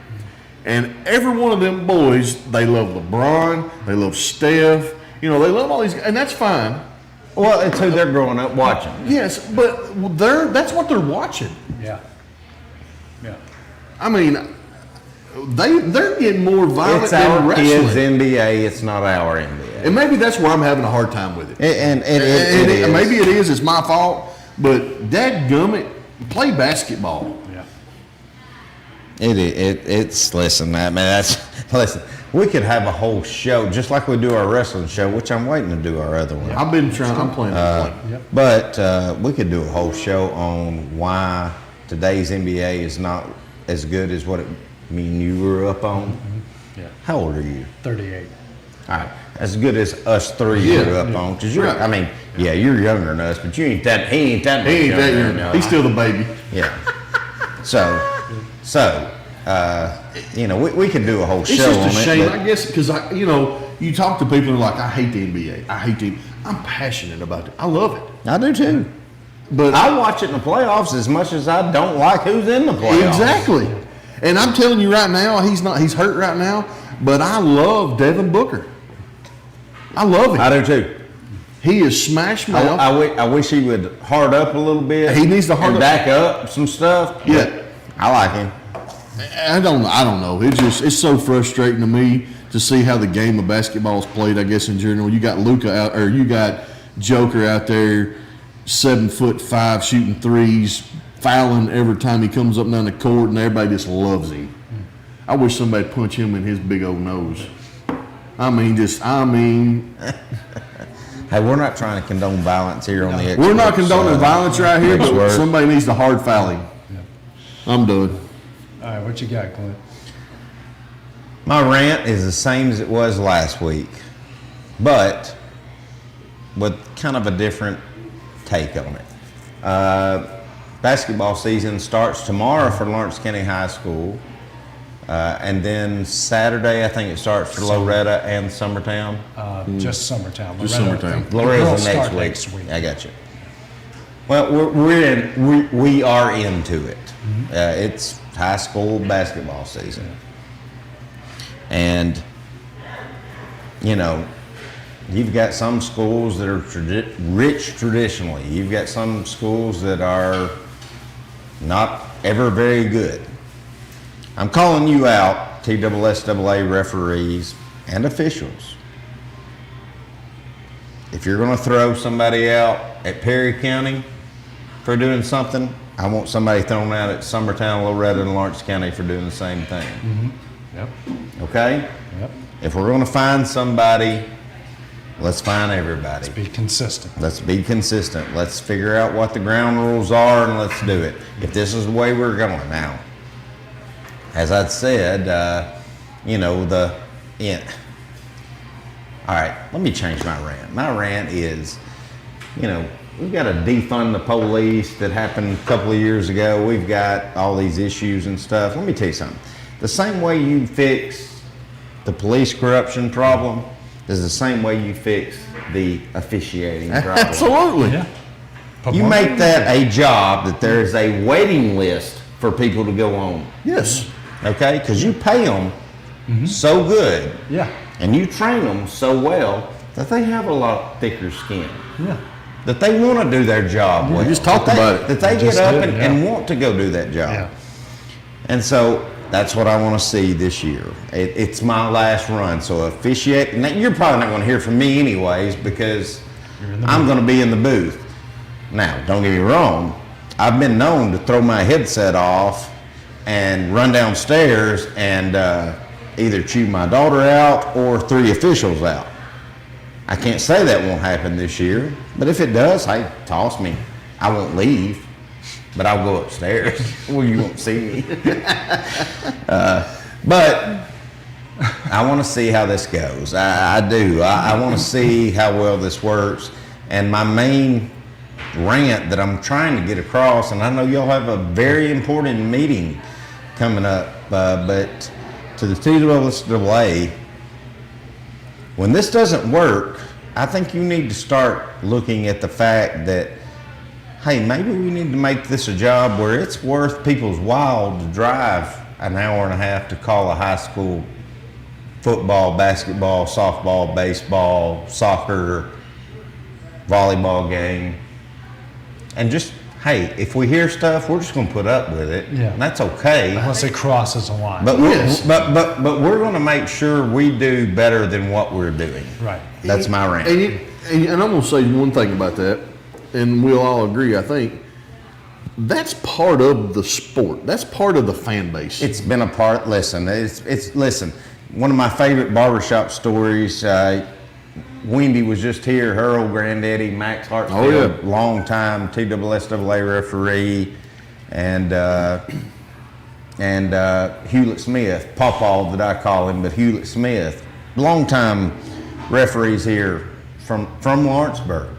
S10: and every one of them boys, they love LeBron, they love Steph. You know, they love all these, and that's fine.
S22: Well, it's who they're growing up watching.
S10: Yes, but that's what they're watching.
S9: Yeah.
S10: I mean, they're getting more violent
S22: it's
S10: than
S22: our
S10: wrestling.
S22: kids' NBA. It's not our NBA.
S10: And maybe that's where I'm having a hard time with it.
S22: And it is.
S10: Maybe it is. It's my fault. But dadgummit, play basketball.
S22: Yeah. It's listen, man. Listen. We could have a whole show, just like we do our wrestling show, which I'm waiting to do our other one.
S10: I've been trying. I'm playing.
S22: But we could do a whole show on why today's NBA is not as good as what me and you grew up on.
S9: Yeah.
S22: How old are you?
S9: 38.
S22: All right, as good as us three grew up on. Because you're, I mean, yeah, you're younger than us, but you ain't that. He ain't that much younger than us.
S10: He's still the baby.
S22: Yeah. So. You know, we could do a whole show on it.
S10: It's just a shame, I guess, because you know, you talk to people and they're like, I hate the NBA. I hate the. I'm passionate about it. I love it.
S22: I do too. But I watch it in the playoffs as much as I don't like who's in the playoffs.
S10: Exactly. And I'm telling you right now, he's hurt right now, but I love Devin Booker. I love him.
S22: I do too.
S10: He is smash mouth.
S22: I wish he would hard up a little bit.
S10: He needs to hard
S22: and
S10: up.
S22: Back up some stuff.
S10: Yeah.
S22: I like him.
S10: I don't know. It's so frustrating to me to see how the game of basketball is played. I guess in general, you got Luka out, or you got Joker out there, 7'5", shooting threes, fouling every time he comes up and down the court, and everybody just loves him. I wish somebody'd punch him in his big old nose. I mean.
S22: Hey, we're not trying to condone violence here on the Xbox.
S10: We're not condoning violence right here, but somebody needs to hard foul him.
S9: Yeah.
S10: I'm done.
S9: All right, what you got, Clint?
S22: My rant is the same as it was last week, but with kind of a different take on it. Basketball season starts tomorrow for Lawrence County High School, and then Saturday I think it starts for Loretta and Summertown.
S9: Just Summertown.
S10: Just Summertown.
S22: Loretta's next week. I got you. Well, we are into it. It's high school basketball season. And, you know, you've got some schools that are rich traditionally. You've got some schools that are not ever very good. I'm calling you out, TSSAA referees and officials. If you're going to throw somebody out at Perry County for doing something, I want somebody thrown out at Summertown, Loretta, and Lawrence County for doing the same thing.
S9: Mm-hmm. Yep.
S22: Okay?
S9: Yep.
S22: If we're going to find somebody, let's find everybody.
S9: Let's be consistent.
S22: Let's be consistent. Let's figure out what the ground rules are and let's do it. If this is the way we're going now, as I'd said, all right, let me change my rant. My rant is, we've got to defund the police that happened a couple of years ago. We've got all these issues and stuff. Let me tell you something. The same way you fix the police corruption problem is the same way you fix the officiating problem.
S10: Absolutely.
S9: Yeah.
S22: You make that a job that there is a waiting list for people to go on.
S10: Yes.
S22: Okay? Because you pay them so good.
S9: Yeah.
S22: And you train them so well that they have a lot thicker skin.
S9: Yeah.
S22: That they want to do their job well.
S10: We just talked about it.
S22: That they get up and want to go do that job.
S9: Yeah.
S22: And so that's what I want to see this year. It's my last run. So officiate. Now, you're probably not going to hear from me anyways because I'm going to be in the booth. Now, don't get me wrong. I've been known to throw my headset off and run downstairs and either chew my daughter out or 3 officials out. I can't say that won't happen this year, but if it does, hey, toss me. I won't leave, but I'll go upstairs where you won't see me. But I want to see how this goes. I do. I want to see how well this works. And my main rant that I'm trying to get across, and I know y'all have a very important meeting coming up, but to the TSSAA, when this doesn't work, I think you need to start looking at the fact that, hey, maybe we need to make this a job where it's worth people's while to drive an hour and a half to call a high school football, basketball, softball, baseball, soccer, volleyball game. And just, hey, if we hear stuff, we're just going to put up with it.
S9: Yeah.
S22: And that's okay.
S9: Unless it crosses a line.
S22: But we're going to make sure we do better than what we're doing.
S9: Right.
S22: That's my rant.
S10: And I'm going to say one thing about that, and we'll all agree, I think. That's part of the sport. That's part of the fan base.
S22: It's been a part. Listen, listen. One of my favorite barbershop stories. Wendy was just here. Her old granddaddy, Max Hartsfield, longtime TSSAA referee, and Hewlett Smith, Pawpaw that I call him, but Hewlett Smith, longtime referees here from Lawrenceburg.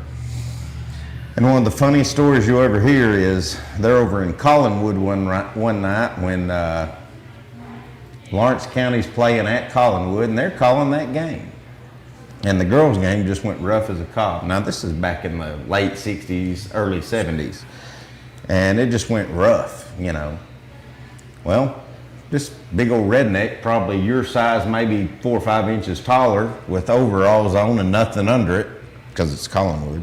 S22: And one of the funniest stories you'll ever hear is they're over in Collinwood one night when Lawrence County's playing at Collinwood, and they're calling that game. And the girls' game just went rough as a cop. Now, this is back in the late 60s, early 70s. And it just went rough, Well, this big old redneck, probably your size, maybe 4 or 5 inches taller, with overalls on and nothing under it, because it's Collinwood,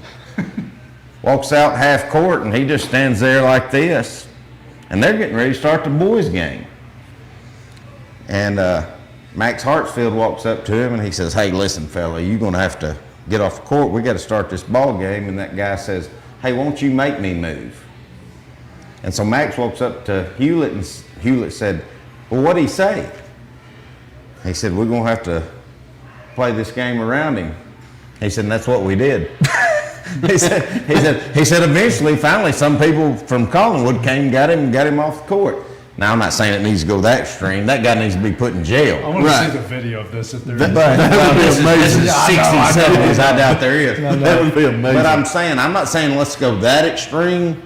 S22: walks out half court, and he just stands there like this. And they're getting ready to start the boys' game. And Max Hartsfield walks up to him and he says, hey, listen, fella, you're going to have to get off the court. We got to start this ball game. And that guy says, hey, won't you make me move? And so Max walks up to Hewlett, and Hewlett said, well, what'd he say? He said, we're going to have to play this game around him. He said, and that's what we did. He said, eventually, finally, some people from Collinwood came and got him off the court. Now, I'm not saying it needs to go that extreme. That guy needs to be put in jail.
S9: I want to see the video of this if there is.
S22: That would be amazing. 60s, 70s, I doubt there is.
S10: That would be amazing.
S22: But I'm not saying let's go that extreme,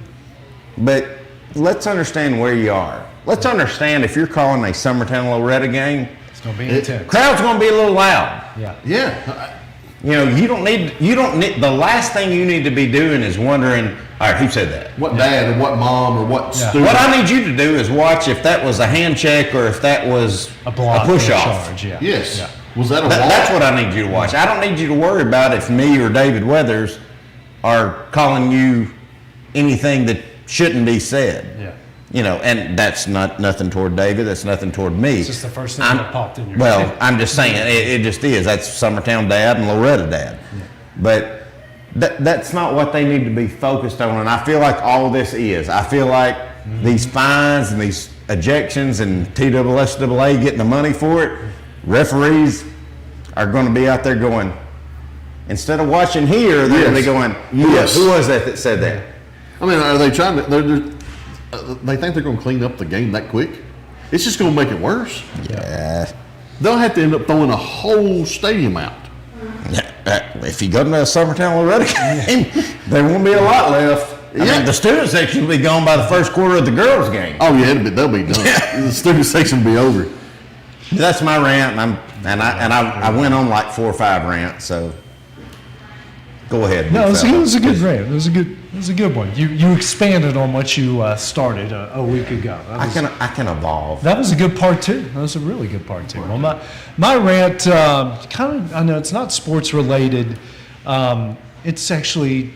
S22: but let's understand where you are. Let's understand if you're calling a Summertown Loretta game,
S9: it's going to be intense.
S22: Crowd's going to be a little loud.
S9: Yeah.
S10: Yeah.
S22: You don't need, the last thing you need to be doing is wondering, all right, who said that?
S10: What dad or what mom or what student?
S22: What I need you to do is watch if that was a hand check or if that was
S9: a block
S22: push-off.
S9: Charge, yeah.
S10: Yes.
S9: Yeah.
S10: Was that a block?
S22: That's what I need you to watch. I don't need you to worry about if me or David Weathers are calling you anything that shouldn't be said.
S9: Yeah.
S22: and that's not nothing toward David. That's nothing toward me.
S9: It's just the first thing that popped in your
S22: Well,
S9: head.
S22: I'm just saying, it just is. That's Summertown dad and Loretta dad.
S9: Yeah.
S22: But that's not what they need to be focused on. And I feel like all this is. I feel like these fines and these ejections and TSSAA getting the money for it, referees are going to be out there going, instead of watching here, they're going to be going,
S10: Yes.
S22: Who was that said that?
S10: I mean, are they trying to? They think they're going to clean up the game that quick? It's just going to make it worse.
S22: Yeah.
S10: They'll have to end up throwing a whole stadium out.
S22: If you go to a Summertown Loretta game, there won't be a lot left. I mean, the student section will be gone by the first quarter of the girls' game.
S10: Oh yeah, they'll be done. The student section will be over.
S22: That's my rant, and I went on like 4 or 5 rants. So go ahead.
S9: No, it was a good rant. It was a good one. You expanded on what you started a week ago.
S22: I can evolve.
S9: That was a good part too. That was a really good part too. Well, my rant I know it's not sports related. It's actually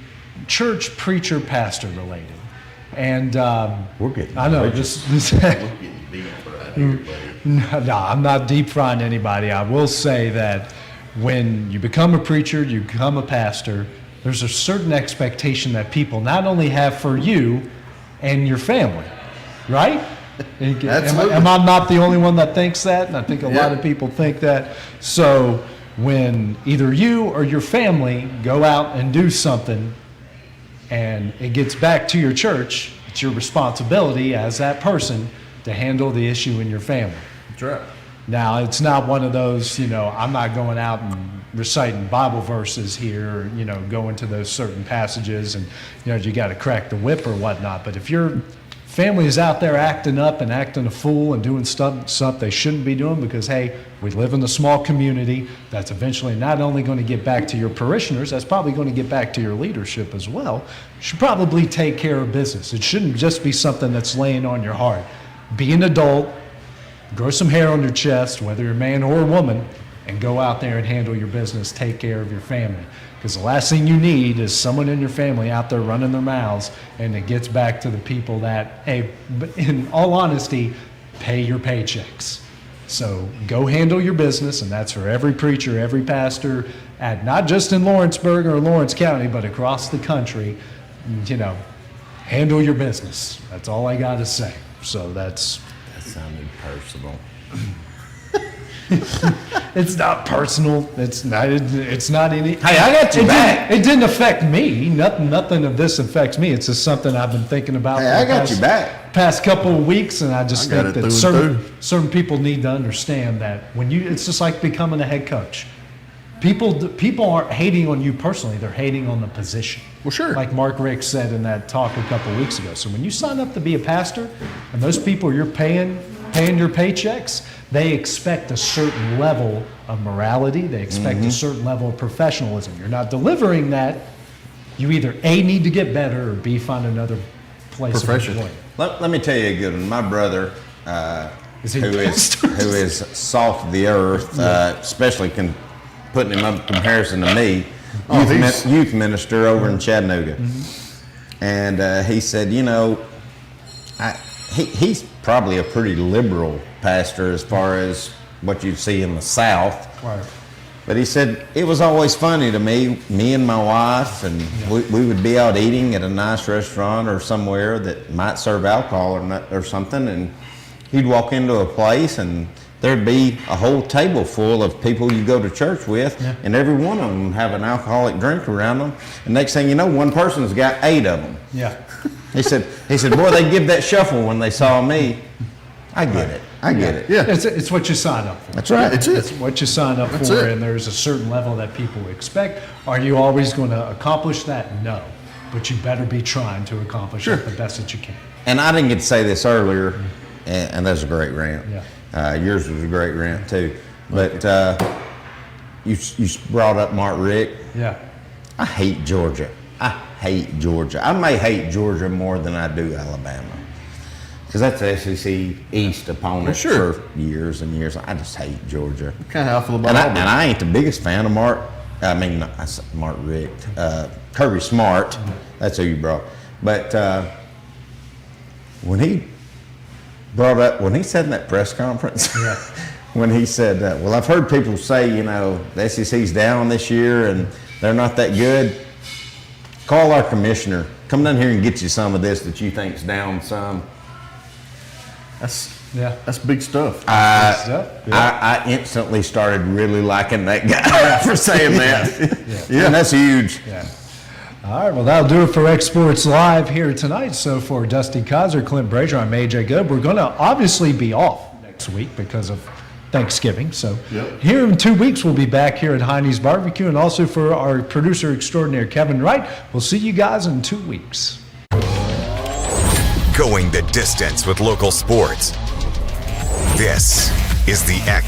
S9: church preacher pastor related, and
S22: we're getting.
S9: I know this. No, I'm not deep frying anybody. I will say that when you become a preacher, you become a pastor, there's a certain expectation that people not only have for you and your family, right? Am I not the only one that thinks that? And I think a lot of people think that. So when either you or your family go out and do something and it gets back to your church, it's your responsibility as that person to handle the issue in your family.
S10: That's right.
S9: Now, it's not one of those, I'm not going out and reciting Bible verses here, or, going to those certain passages and, you got to crack the whip or whatnot. But if your family is out there acting up and acting a fool and doing stuff they shouldn't be doing because, hey, we live in a small community, that's eventually not only going to get back to your parishioners, that's probably going to get back to your leadership as well. You should probably take care of business. It shouldn't just be something that's laying on your heart. Be an adult. Grow some hair on your chest, whether you're a man or a woman, and go out there and handle your business, take care of your family. Because the last thing you need is someone in your family out there running their mouths, and it gets back to the people that, hey, in all honesty, pay your paychecks. So go handle your business, and that's for every preacher, every pastor, at not just in Lawrenceburg or Lawrence County, but across the country. Handle your business. That's all I got to say. So that
S22: sounded personal.
S9: It's not personal. It's not any.
S22: Hey, I got you back.
S9: It didn't affect me. Nothing of this affects me. It's just something I've been thinking about.
S22: Hey, I got you back.
S9: Past couple of weeks, and I just think that
S10: through
S9: certain people need to understand that it's just like becoming a head coach. People aren't hating on you personally; they're hating on the position.
S10: Well, sure.
S9: Like Mark Rick said in that talk a couple of weeks ago. So when you sign up to be a pastor, and those people you're paying your paychecks, they expect a certain level of morality. They expect a certain level of professionalism. You're not delivering that. You either A, need to get better, or B, find another place of employment.
S22: Let me tell you a good one. My brother, who is salt of the earth, especially putting him up in comparison to me, youth minister over in Chattanooga. And he said, he's probably a pretty liberal pastor as far as what you'd see in the South.
S9: Right.
S22: But he said, it was always funny to me and my wife, and we would be out eating at a nice restaurant or somewhere that might serve alcohol or something, and he'd walk into a place and there'd be a whole table full of people you go to church with, and every one of them have an alcoholic drink around them. And next thing you know, one person's got 8 of them.
S9: Yeah.
S22: He said, boy, they give that shuffle when they saw me. I get it. I get it.
S10: Yeah.
S9: It's what you sign up for.
S22: That's right.
S9: It's what you sign up for, and there's a certain level that people expect. Are you always going to accomplish that? No. But you better be trying to accomplish it the best that you can.
S22: And I didn't get to say this earlier, and that's a great rant.
S9: Yeah.
S22: Yours was a great rant too. But you brought up Mark Rick.
S9: Yeah.
S22: I hate Georgia. I hate Georgia. I may hate Georgia more than I do Alabama. Because that's the SEC East opponent for years and years. I just hate Georgia.
S10: Kind of how I feel about
S22: and I ain't the biggest fan of Mark Rick. Kirby Smart. That's who you brought. But when he brought up when he said in that press conference.
S9: Yeah.
S22: When he said, well, I've heard people say, you know, the SEC's down this year and they're not that good. Call our commissioner. Come down here and get you some of this that you think's down some.
S10: That's big stuff.
S22: I instantly started really liking that guy for saying that. Yeah, and that's huge.
S9: Yeah. All right, well, that'll do it for xSports Live here tonight. So for Dusty Kaiser, Clint Brazier, I'm AJ Good. We're going to obviously be off next week because of Thanksgiving. So here in 2 weeks, we'll be back here at Hinie's BBQ. And also for our producer extraordinaire, Kevin Wright, we'll see you guys in 2 weeks.
S1: Going the distance with local sports. This is the X